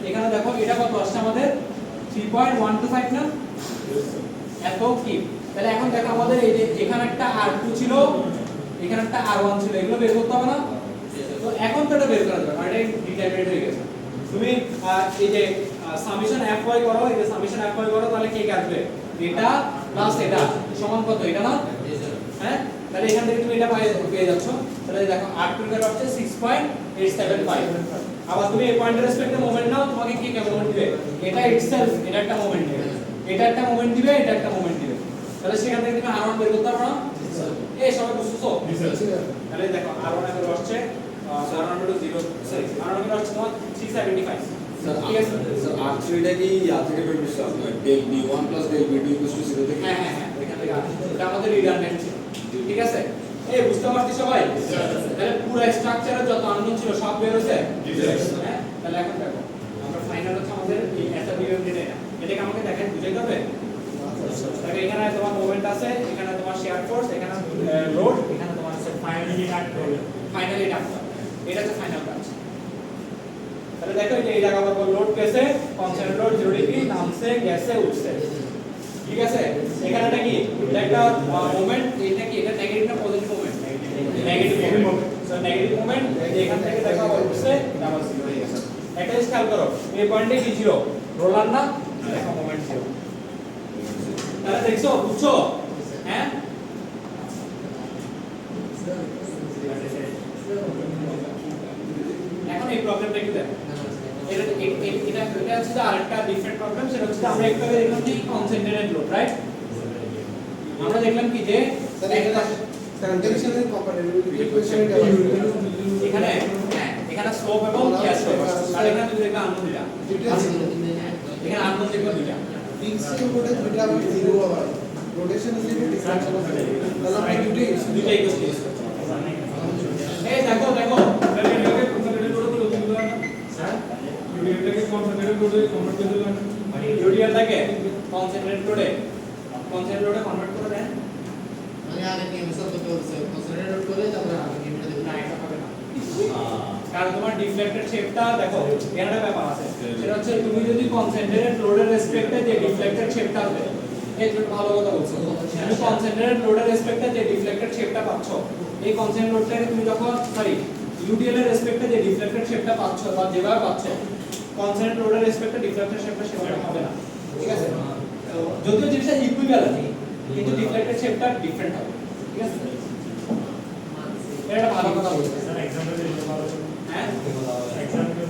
এখানে দেখো এটা কত আসছে আমাদের 3.125 না এত কি তাহলে এখন দেখো আমাদের এই যে এখানে একটা r2 ছিল এখানে একটা r1 ছিল এগুলো বের করতে হবে না তো এখন তো এটা বের করা যাবে মানে এটা ডিটারমিনেট হয়ে গেছে তুমি এই যে সামেশন fy করো এই যে সামেশন fy করো তাহলে কি আসবে এটা প্লাস এটা সমান কত এটা না হ্যাঁ তাহলে এখান থেকে তুমি এটা পেয়ে যাচ্ছ তাহলে দেখো r2 এর হচ্ছে 6.875 আবার তুমি এই পয়েন্টের রেসপেক্টে মোমেন্ট নাও তোমাকে কি মোমেন্ট দিবে এটা ইটসেলফ এটা একটা মোমেন্ট দিবে এটা একটা মোমেন্ট দিবে এটা একটা মোমেন্ট দিবে তাহলে সেখান থেকে তুমি r1 বের করতে পারো না এই সবাই বুঝছো তাহলে দেখো r1 এর হচ্ছে r1 হলো 0 সরি r1 এর হচ্ছে তোমার 375 ঠিক আছে স্যার r3 টা কি ইয়া থেকে বের করছিলাম del v1 del v2 0 থেকে হ্যাঁ এখান থেকে এটা আমাদের রিডান্ডেন্ট ছিল ঠিক আছে এই বুঝতে পারছিস সবাই তাহলে পুরো স্ট্রাকচারে যত আননোন ছিল সব বের হয়েছে হ্যাঁ তাহলে এখন দেখো আমরা ফাইনাল হচ্ছে আমাদের এই এসএবিএম ডেটা এটাকে আমাকে দেখেন বুঝাইতে হবে। তাহলে এখানে তোমার মোমেন্ট আছে, এখানে তোমার শেয়ার ফোর্স, এখানে লোড, এখানে তোমার আছে ফাইনালি ডাক্ট হবে, ফাইনালি ডাক্ট। এটা হচ্ছে ফাইনাল কাজ। তাহলে দেখো এই যে এই জায়গা পর লোড কেসে কনস্ট্যান্ট লোড 0 ডিগ্রি নামছে গেছে উঠছে, ঠিক আছে। এখানে এটা কি, এটা একটা মোমেন্ট, এটা কি, এটা নেগেটিভ না positive moment? Negative moment. So negative moment এখান থেকে দেখা উঠছে ডাবল জিরো হয়ে গেছে। একটা জিনিস খেয়াল করো, এই পয়েন্টে কি জিরো, রোলার না, দেখো মোমেন্ট জিরো। তাহলে দেখছো, বুঝছো? হ্যাঁ, এখন এই প্রবলেমটা একটু দেখো। এটা হচ্ছে আরেকটা ডিফারেন্ট প্রবলেম, সেটা হচ্ছে আমরা একটু আগে দেখলাম যে কনসেন্ট্রেটেড লোড, রাইট? আমরা দেখলাম কি যে কন্ডিশনাল কম্পারেটিভ ইকুয়েশনে দেওয়া এখানে হ্যাঁ, এখানে স্লোপ এবং কি আছে, আর এখানে তুমি দেখবে আননোন দুইটা, এখানে আননোন দেখবে দুইটা। ফিক্সড লোডে দুইটা আমি জিরো আবার রোটেশন ইজ জিরো ডিফারেন্সিয়াল তাহলে আমরা দুইটাই করছি। এই দেখো দেখো এটাকে কনসেন্ট্রেটেড লোড করে তুলতে হবে না স্যার, ইউডিএলটাকে কনসেন্ট্রেটেড লোডে কনভার্ট করে দেবেন, মানে ইউডিএলটাকে কনসেন্ট্রেটেড লোডে কনভার্ট করে দেন। মানে আগে নিয়মে সব করতে হচ্ছে কনসিডার করে তারপর আগে নিয়মটা দেব না, এটা হবে না, কারণ তোমার ডিফ্লেক্টেড শেপটা দেখো এখানে ব্যাপার আছে, সেটা হচ্ছে তুমি যদি কনসেন্ট্রেটেড লোডের রেসপেক্টে যে ডিফ্লেক্টেড শেপটা হবে, এই যে ভালো কথা বলছো, তুমি কনসেন্ট্রেটেড লোডের রেসপেক্টে যে ডিফ্লেক্টেড শেপটা পাচ্ছ, এই কনসেন্ট্রেটেড লোডটাকে তুমি যখন ইউডিএল এর রেসপেক্টে যে ডিফ্লেক্টেড শেপটা পাচ্ছ বা যেভাবে পাচ্ছ, কনসেন্ট্রেটেড লোডের রেসপেক্টে ডিফ্লেক্টেড শেপটা সেভাবে হবে না, ঠিক আছে। তো যদিও জিনিসটা ইকুইভ্যালেন্ট কিন্তু ডিফ্লেক্টেড শেপটা ডিফারেন্ট হবে, ঠিক আছে। এটা ভালো কথা বলছো স্যার, एग्जांपल দিতে পারো? হ্যাঁ, एग्जांपल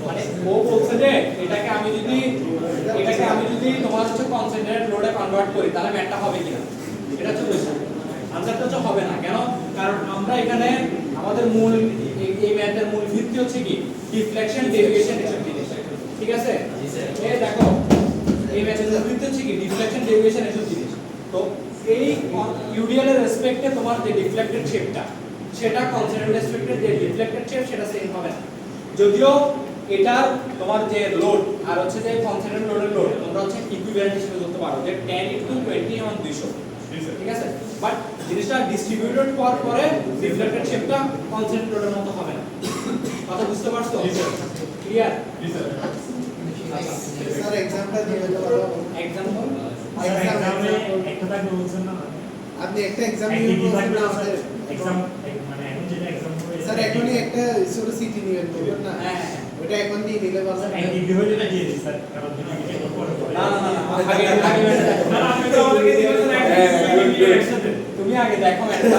মানে ও বলছে যে এটাকে আমি যদি তোমার হচ্ছে কনসেন্ট্রেটেড লোডে কনভার্ট করি তাহলে ম্যাথটা হবে কিনা, এটা হচ্ছে কোশ্চেন। আনসারটা হচ্ছে হবে না। কেন? কারণ আমরা এখানে আমাদের মূল এই ম্যাথের মূল ভিত্তি হচ্ছে কি ডিফ্লেকশন ডেভিয়েশন এসব জিনিস, ঠিক আছে। এই দেখো এই ম্যাথের মূল ভিত্তি হচ্ছে কি ডিফ্লেকশন ডেভিয়েশন এসব জিনিস। তো এই ইউডিএল এর রেসপেক্টে তোমার যে ডিফ্লেক্টেড শেপটা সেটা কনসেন্ট্রেটেড রেসপেক্টে যে ডিফ্লেক্টেড শেপ সেটা সেম হবে না, যদিও এটার তোমার যে লোড আর হচ্ছে যে কনসেন্ট্রেটেড লোডের লোড তোমরা হচ্ছে ইকুইভ্যালেন্ট হিসেবে ধরতে পারো যে 10 * 20 = 200, ঠিক আছে। বাট জিনিসটা ডিস্ট্রিবিউটেড করার পরে রিফ্লেক্টেড শেপটা কনসেন্ট্রেটেড লোডের মতো হবে না। কথা বুঝতে পারছো? ক্লিয়ার? স্যার एग्जांपल দিতে পারো? एग्जांपल एग्जांपल একটা টাকা বলছেন না, আপনি একটা एग्जाम নিয়ে বলছেন না আমাদের এক্সাম মানে এখন যেটা এক্সাম হবে স্যার এখনই একটা ছোট সিটি নিবেন বলবেন না, হ্যাঁ ওটা এখন দিয়ে নিলে ভালো স্যার এক ডিগ্রি হলে এটা দিয়ে দিই স্যার, কারণ দুটো ডিগ্রি পরে পরে না আগে না আমি তো অলরেডি দিয়েছি একসাথে। তুমি আগে দেখো ম্যাথটা,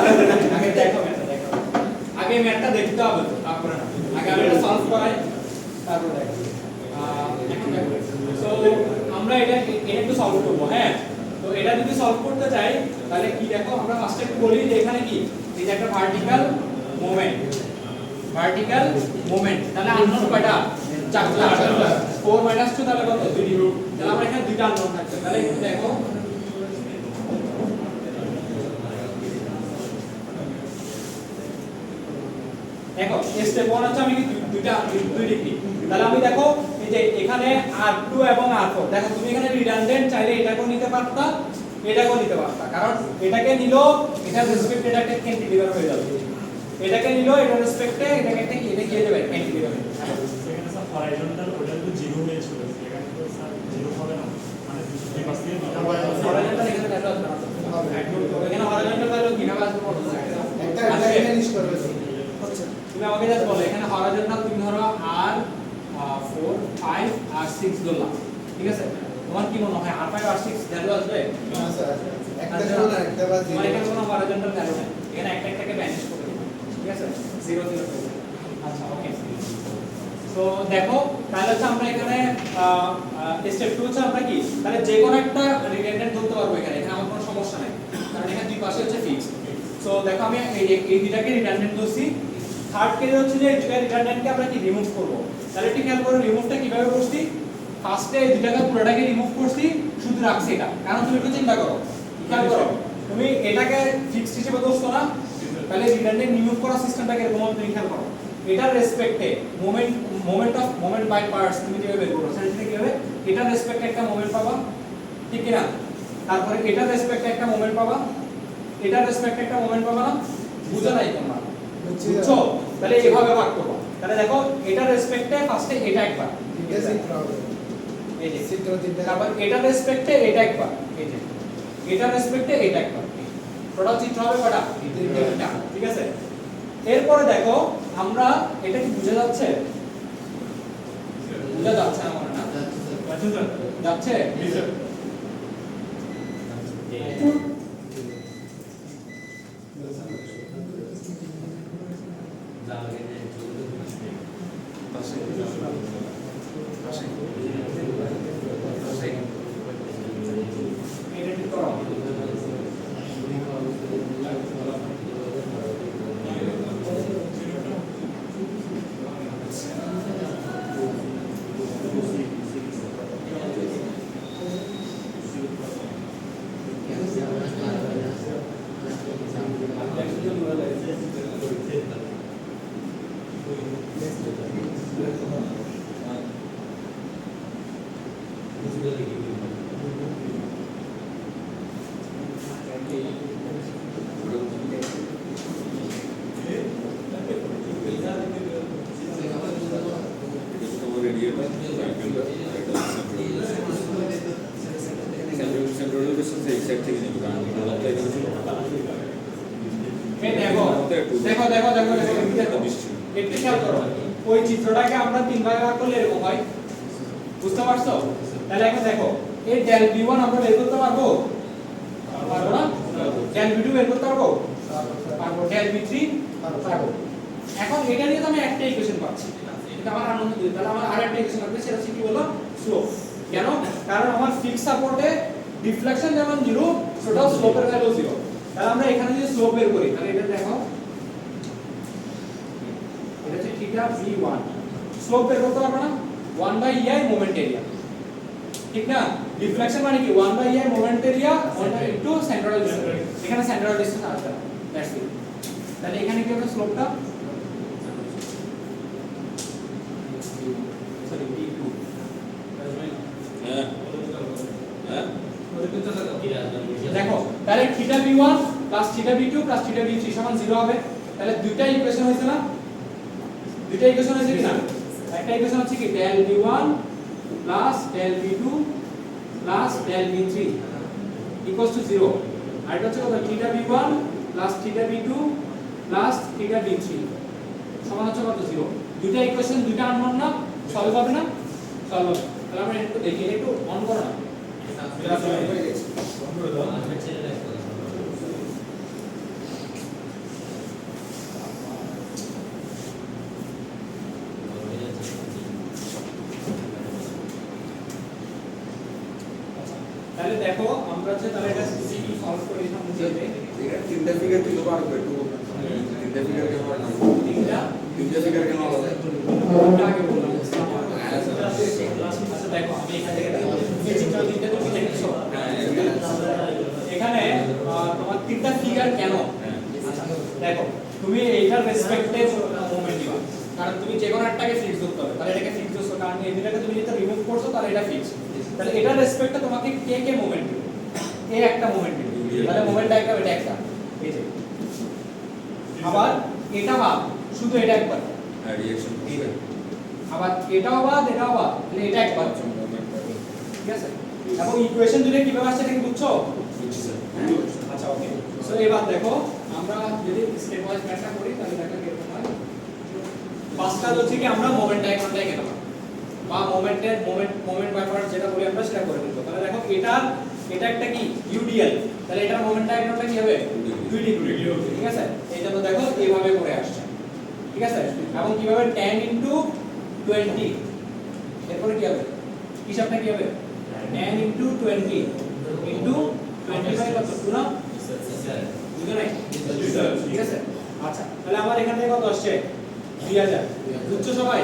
আগে দেখো ম্যাথটা, দেখো আগে ম্যাথটা দেখতে হবে তো, তারপরে না আগে আমি এটা সলভ করাই তারপর দেখো। এখন দেখো, সো আমরা এটা একটু সলভ করব। হ্যাঁ, তো এটা যদি সলভ করতে চাই তাহলে কি দেখো, আমরা ফার্স্টে একটু বলি যে এখানে কি এই যে একটা ভার্টিক্যাল মোমেন্ট, তাহলে আননোন কয়টা? চারটা। 4 - 2 তাহলে কত? 2। তাহলে আমরা এখানে দুইটা আননোন থাকবে। তাহলে একটু দেখো, দেখো স্টেপ 1 হচ্ছে আমি কি দুইটা 2 ডিগ্রি, তাহলে আমি দেখো এই যে এখানে R2 এবং R4, দেখো তুমি এখানে রিডান্ডেন্ট চাইলে এটাকেও নিতে পারতা, এটাকেও নিতে পারতা, কারণ এটাকে নিলো এটার রেসপেক্টে এটা একটা ক্যান্টিলিভার হয়ে যাবে, এটাকে নিলো এটার রেসপেক্টে এটাকে একটা এটা কি হয়ে যাবে ক্যান্টিলিভার। সেখানে স্যার হরাইজন্টাল ওটা তো জিরো হয়েছিল, এখানে তো স্যার জিরো হবে না, মানে দুই পাশ থেকে দুটো হরাইজন্টাল এখানে ভ্যালু আসবে না, এখানে হরাইজন্টাল ভ্যালু কিভাবে আসবে বলো? একটা ম্যানেজ করবে আচ্ছা তুমি আমাকে জাস্ট বলো এখানে হরাইজন্টাল তুমি ধরো R4 5 আর 6 ধরলাম, ঠিক আছে। তোমার কি মনে হয় R5 আর 6 ভ্যালু আসবে? না স্যার একটা ছিল না একটা বাদ তোমার এখানে কোনো হরাইজন্টাল ভ্যালু নেই, এখানে একটাকে ভ্যানিশ করে দিবে, ঠিক আছে, 0 0 করে দিবে। আচ্ছা ওকে, তো দেখো তাহলে হচ্ছে আমরা এখানে স্টেপ 2 হচ্ছে আমরা কি তাহলে যে কোনো একটা রিডান্ডেন্ট ধরতে পারবো এখানে আমার কোনো সমস্যা নাই, কারণ এখানে দুই পাশে হচ্ছে ফিক্স। সো দেখো আমি এই দুটাকে রিডান্ডেন্ট ধরছি। থার্ড কেস হচ্ছে যে এই দুটা রিডান্ডেন্টকে আমরা কি রিমুভ করব, তাহলে ঠিক খেয়াল করো রিমুভটা কিভাবে করছি। ফার্স্টে এই দুটাকে পুরোটাকে রিমুভ করছি, শুধু রাখছি এটা, কারণ তুমি একটু চিন্তা করো, খেয়াল করো তুমি এটাকে ফিক্সড হিসেবে ধরছো না, তাহলে রিডান্ডেন্ট রিমুভ করার সিস্টেমটাকে এরকম তুমি খেয়াল করো। এটার রেসপেক্টে মোমেন্ট বাই পার্টস তুমি যেভাবে বের করো সেটা কি হবে এটার রেসপেক্টে একটা মোমেন্ট পাবা ঠিক কি না তারপরে এটার রেসপেক্টে একটা মোমেন্ট পাবা এটার রেসপেক্টে একটা মোমেন্ট পাবা না বুঝো নাই তোমরা বুঝছো তাহলে এভাবে ভাগ করবা তাহলে দেখো এটার রেসপেক্টে ফার্স্টে এটা একবার তিনটে চিত্র হবে এই যে চিত্র তিনটে তারপর এটার রেসপেক্টে এটা একবার এই যে এটার রেসপেক্টে এটা একবার টোটাল চিত্র হবে কয়টা তিনটা ঠিক আছে এরপরে দেখো আমরা এটা কি বুঝা যাচ্ছে বুঝা যাচ্ছে না মনে না যাচ্ছে এটা ঠিক করো দেখো দেখো দেখো দেখো দেখো একটু খেয়াল করো ওই চিত্রটাকে আমরা তিন ভাগে ভাগ করলে এরকম হয় বুঝতে পারছো তাহলে এখন দেখো এই ডেল v1 আমরা বের করতে পারবো পারবো না ডেল v2 বের করতে পারবো পারবো ডেল v3 পারবো এখন এটা নিয়ে তো আমি একটা ইকুয়েশন পাচ্ছি এটা আমার আনন্দ দিই তাহলে আমার আরেকটা ইকুয়েশন লাগবে সেটা হচ্ছে কি বলো স্লোপ কেন কারণ আমার ফিক্স সাপোর্টে ডিফ্লেকশন যেমন 0 টোটাল স্লোপের ভ্যালু 0 তাহলে আমরা এখানে যদি স্লোপ বের করি তাহলে এটা দেখো এটা হচ্ছে থিটা v1 স্লোপ বের করতে পারবো না 1/ei মোমেন্ট এরিয়া ঠিক না ডিফ্লেকশন মানে কি 1/ei moment area 1 into central distance এখানে সেন্ট্রাল ডিসটেন্স আসবে দ্যাটস ইট তাহলে এখানে কি হবে স্লোপটা সরি v2 দেখো তাহলে theta v1 plus theta v2 plus theta v3 সমান 0 হবে তাহলে দুইটা ইকুয়েশন হইছে না দুইটা ইকুয়েশন হইছে কি না একটা ইকুয়েশন হচ্ছে কি del v1 plus del v2 plus del v3 equals to 0 আর এটা হচ্ছে কত theta v1 plus theta v2 plus theta v3 সমান হচ্ছে কত 0 দুইটা ইকুয়েশন দুইটা আননোন না সলভ হবে না সলভ হবে তাহলে আমরা একটু দেখি একটু অন করো না তাহলে দেখো আমরা হচ্ছে তাহলে এটা সিসি সলভ করে দিলাম বুঝাইতে এটা তিনটা ফিগার কি লোক আর একটু তিনটা ফিগার কেন হয় না তিনটা ফিগার কেন আলাদা ওটা আগে বললাম আচ্ছা দেখো আমি এখান থেকে এই চিত্র তিনটা তুমি দেখছো এখানে তোমার তিনটা ফিগার কেন আচ্ছা দেখো তুমি এইটার রেসপেক্টে মুভমেন্ট দিবা কারণ তুমি যে কোনো একটাকে ফিক্স করতে হবে তাহলে এটাকে ফিক্স করছো কারণ এই দুটাকে তুমি যদি রিমুভ করছো তাহলে এটা ফিক্স তাহলে এটার রেসপেক্টে তোমাকে কে কে মুভমেন্ট দিবে এই একটা মুভমেন্ট দিবে তাহলে মুভমেন্ট ডায়াগ্রাম এটা একটা এই যে আবার এটা বাদ শুধু এটা একবার রিঅ্যাকশন আবার এটাও বাদ তাহলে এটা একবার ঠিক আছে এবং ইকুয়েশন দুটো কিভাবে আসছে এটা কি বুঝছো বুঝছি স্যার আচ্ছা ওকে সো এবার দেখো আমরা যদি স্টেপ ওয়াইজ ব্যাখ্যা করি তাহলে দেখা কিরকম হয় ফার্স্ট কাজ হচ্ছে কি আমরা মোমেন্ট ডায়াগ্রামটা এঁকে দেব বা মোমেন্ট বাই পার্ট যেটা বলি আমরা সেটা করে দেব তাহলে দেখো এটা একটা কি ইউডিএল তাহলে এটার মোমেন্ট ডায়াগ্রামটা কি হবে 2 ডিগ্রি ঠিক আছে এই জন্য দেখো এইভাবে করে আসছে ঠিক আছে এবং কিভাবে tan * 20 এরপরে কি হবে হিসাবটা কি হবে tan * 20 * 20 কত পুরো বুঝো নাই ঠিক আছে আচ্ছা তাহলে আমার এখান থেকে কত আসছে 2000 বুঝছো সবাই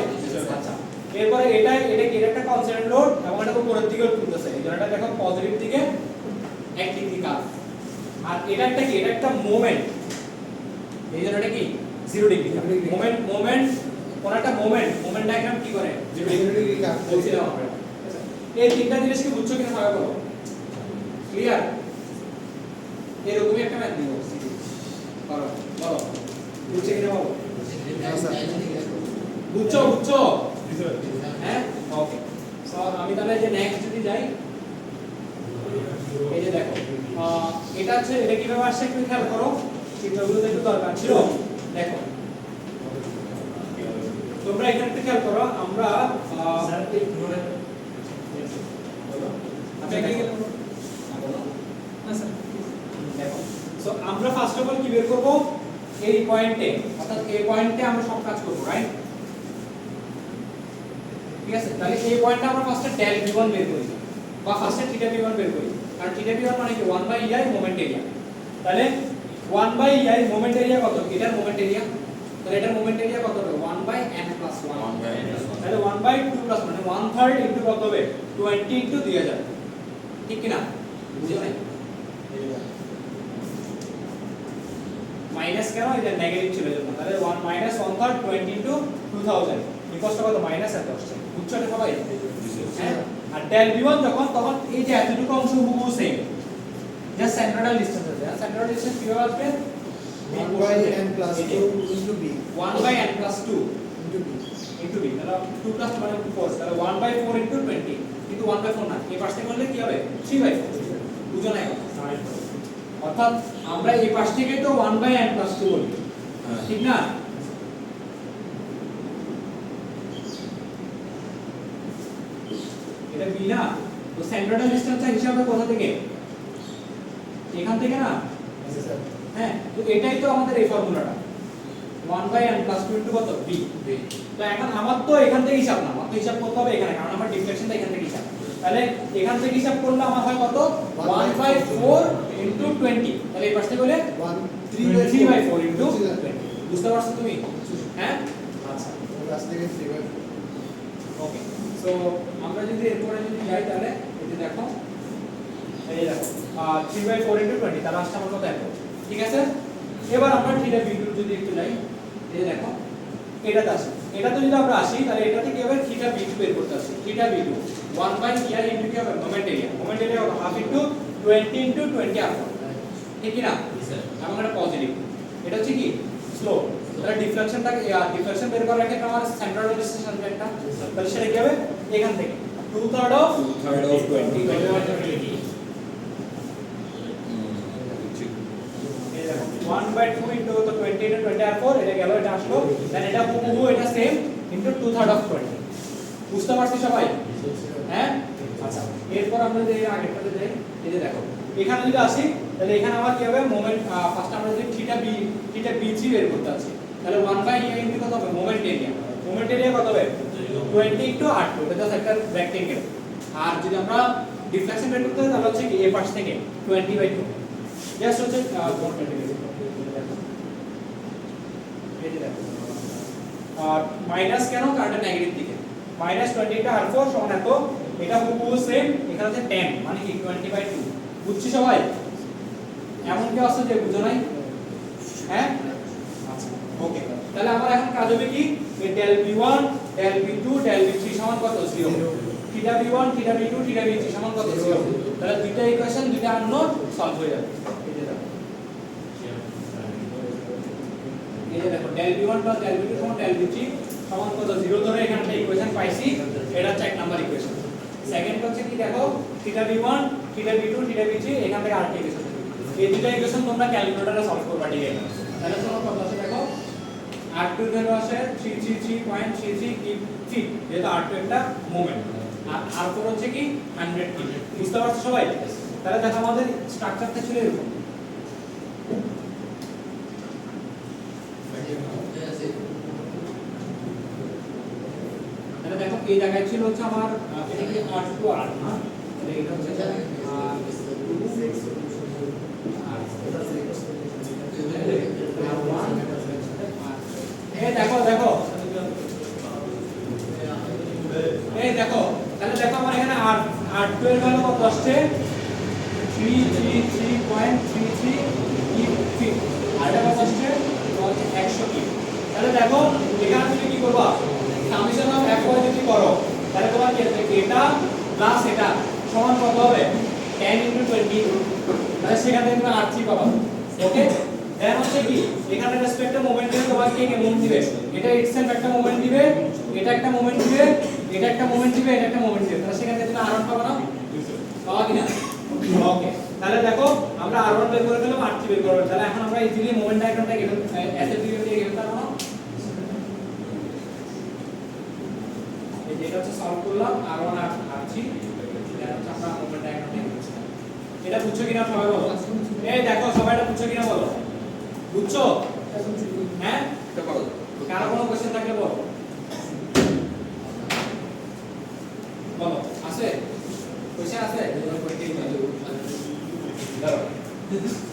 আচ্ছা এরপরে এটা কি একটা কনস্ট্যান্ট লোড এবং এটা উপরের দিকে তুলতেছে এই জন্য দেখো পজিটিভ দিকে এক ডিগ্রি কার্ভ আর এটা একটা কি এটা একটা মোমেন্ট এই জন্য এটা কি 0 ডিগ্রি মোমেন্ট কোন একটা মোমেন্ট ডায়াগ্রাম কি করে যে ডিগ্রি কাজ বলছিলাম আমরা এই তিনটা জিনিস কি বুঝছো কিনা সবাই বলো ক্লিয়ার এরকমই একটা ম্যাথ দিব করো বলো বুঝছো কিনা বলো বুঝছো হ্যাঁ ওকে সো আমি তাহলে যে নেক্সট যদি যাই এই যে দেখো এটা হচ্ছে এটা কিভাবে আসছে একটু খেয়াল করো চিত্রগুলো একটু দরকার ছিল দেখো তোমরা এখানে একটু খেয়াল করো আমরা স্যার আপনি কি বলো না স্যার দেখো সো আমরা ফার্স্ট অফ অল কি বের করব এই পয়েন্টে অর্থাৎ এই পয়েন্টে আমরা সব কাজ করব রাইট ঠিক আছে তাহলে এই পয়েন্টে আমরা ফার্স্টে ডেল v1 বের করি বা ফার্স্টে থিটা v1 বের করি কারণ থিটা v1 মানে কি 1/ei মোমেন্ট এরিয়া তাহলে 1/ei মোমেন্ট এরিয়া কত এটার মোমেন্ট এরিয়া তাহলে এটার মোমেন্ট এরিয়া কত হবে 1/n+1 তাহলে 1/2 মানে 1/3 ইনটু কত হবে 20 ইনটু 2000 ঠিক কি না বুঝছো না মাইনাস কেন এটা নেগেটিভ ছিল জন্য তাহলে 1 মাইনাস 1/3 20 ইনটু 2000 ইকুয়ালস কত মাইনাস এত আসছে বুঝছো এটা সবাই হ্যাঁ আর ডেল v1 যখন তখন এই যে এতটুকু অংশ হুবহু সেম জাস্ট সেন্ট্রাল ডিসটেন্স আছে সেন্ট্রাল ডিসটেন্স কিভাবে আসবে 1/n+2 into b 1/n+2 into b into b তাহলে 2 প্লাস মানে 4 তাহলে 1/4 into 20 কিন্তু 1/4 না এই পাশ থেকে করলে কি হবে 3/4 বুঝো না অর্থাৎ আমরা এই পাশ থেকে তো 1/n+2 বলি ঠিক না এটা b না তো সেন্ট্রাল ডিসটেন্স হিসাবে কোথা থেকে এখান থেকে না হ্যাঁ তো এটাই তো আমাদের এই ফর্মুলাটা 1/n+2 ইনটু কত b তো এখন আমার তো এখান থেকে হিসাব না আমার তো হিসাব করতে হবে এখানে কারণ আমার ডিফ্লেকশনটা এখান থেকে হিসাব তাহলে এখান থেকে হিসাব করলে আমার হয় কত 1/4 ইনটু 20 তাহলে এই পাশ থেকে হলে 3/4 ইনটু 20 বুঝতে পারছো তুমি হ্যাঁ আচ্ছা ক্লাস থেকে 3/4 ওকে সো আমরা যদি এরপরে যদি যাই তাহলে এই যে দেখো এই দেখো 3/4 ইনটু 20 তাহলে আসছে আমার কত এত ঠিক আছে এবার আমরা থিটা v2 যদি একটু যাই এই যে দেখো এটাতে আসি এটা তো যদি আমরা আসি তাহলে এটা থেকে এবার থিটা v2 বের করতে আসি থিটা v2 1/ei ইনটু কি হবে মোমেন্ট এরিয়া হবে হাফ ইনটু 20 ইনটু 20 আর ঠিক কি না এবং এটা পজিটিভ এটা হচ্ছে কি স্লো তাহলে ডিফ্লেকশনটাকে ডিফ্লেকশন বের করার ক্ষেত্রে আমার সেন্ট্রাল ডিসটেন্স একটা তাহলে সেটা কি হবে এখান থেকে 2/3 অফ 20 1/2 into the 20 into 20 আর 4 এটা গেল এটা আসলো দেন এটা হুবহু এটা সেম into 2/3 of 20 বুঝতে পারছি সবাই হ্যাঁ আচ্ছা এরপর আমরা যে আগেরটাতে যাই এই যে দেখো এখানে যদি আসি তাহলে এখানে আমার কি হবে মোমেন্ট ফার্স্ট আমরা যদি থিটা b3 বের করতে আছে তাহলে 1/ei ইনটু কত হবে মোমেন্ট এরিয়া কত হবে 20 into r2 এটা জাস্ট একটা রেক্টেঙ্গেল আর যদি আমরা ডিফ্লেকশন বের করতে হয় তাহলে হচ্ছে কি এই পাশ থেকে 20/2 জাস্ট হচ্ছে 120 এই যে দেখো আর মাইনাস কেন কারণ এটা নেগেটিভ দিকে -20 টা r4 সমান এত এটা হুবহু সেম এখানে আছে 10 মানে কি 20/2 বুঝছি সবাই এমন কি আছে যে বুঝো নাই হ্যাঁ আচ্ছা ওকে তাহলে আমার এখন কাজ হবে কি এই del v1 del v2 del v3 সমান কত 0 theta v1 theta v2 theta v3 সমান কত 0 তাহলে দুইটা ইকুয়েশন দুইটা আননোন সলভ হয়ে যাবে এই যে দেখো del v1 del v2 সমান del v3 সমান কত 0 ধরে এখানে একটা ইকুয়েশন পাইছি এটা হচ্ছে এক নাম্বার ইকুয়েশন সেকেন্ড হচ্ছে কি দেখো theta v1 theta v2 theta v3 এখান থেকে আরেকটা ইকুয়েশন এই দুটো ইকুয়েশন তোমরা ক্যালকুলেটরে সলভ করবা ঠিক আছে তাহলে তোমরা কত আছে দেখো r2 এর ভ্যালু আসে 333.33 ফিট যেটা r2 একটা মোমেন্ট আর r4 হচ্ছে কি 100 ফিট বুঝতে পারছো সবাই তাহলে দেখো আমাদের স্ট্রাকচারটা ছিল এরকম তাহলে দেখো এই জায়গায় ছিল হচ্ছে আমার এটা কি r2 আর না তাহলে এটা হচ্ছে দেখো এই দেখো তাহলে দেখো আমার এখানে r2 এর ভ্যালু কত আসছে 333.33 ফিট আর এটা কত আসছে 100 ফিট তাহলে দেখো এখানে তুমি কি করবা সামেশন অফ fy যদি করো তাহলে তোমার কি হবে এটা প্লাস এটা সমান কত হবে 10 * 20 তাহলে সেখান থেকে তুমি r3 পাবা ওকে দেন হচ্ছে কি এখানে রেসপেক্টে মোমেন্ট দিলে তোমাকে কে মোমেন্ট দিবে এটা ইটসেলফ একটা মোমেন্ট দিবে এটা একটা মোমেন্ট দিবে এটা একটা মোমেন্ট দিবে এটা একটা মোমেন্ট দিবে তাহলে সেখান থেকে তুমি r1 পাবা না পাওয়া কিনা ওকে তাহলে দেখো আমরা r1 বের করে ফেললাম r3 বের করব তাহলে এখন আমরা ইজিলি মোমেন্ট ডায়াগ্রামটা অ্যাসেট ভিউ দিয়ে গেলাম না এই যে এটা হচ্ছে সলভ করলাম r1 r3 এটা হচ্ছে আমরা মোমেন্ট ডায়াগ্রামটা লিখছিলাম এটা বুঝছো কিনা সবাই বলো এই দেখো সবাই এটা বুঝছো কিনা বলো বুঝছো হ্যাঁ এটা পারো কারো কোনো কোশ্চেন থাকলে বলো বলো আছে কোশ্চেন আছে দাঁড়াও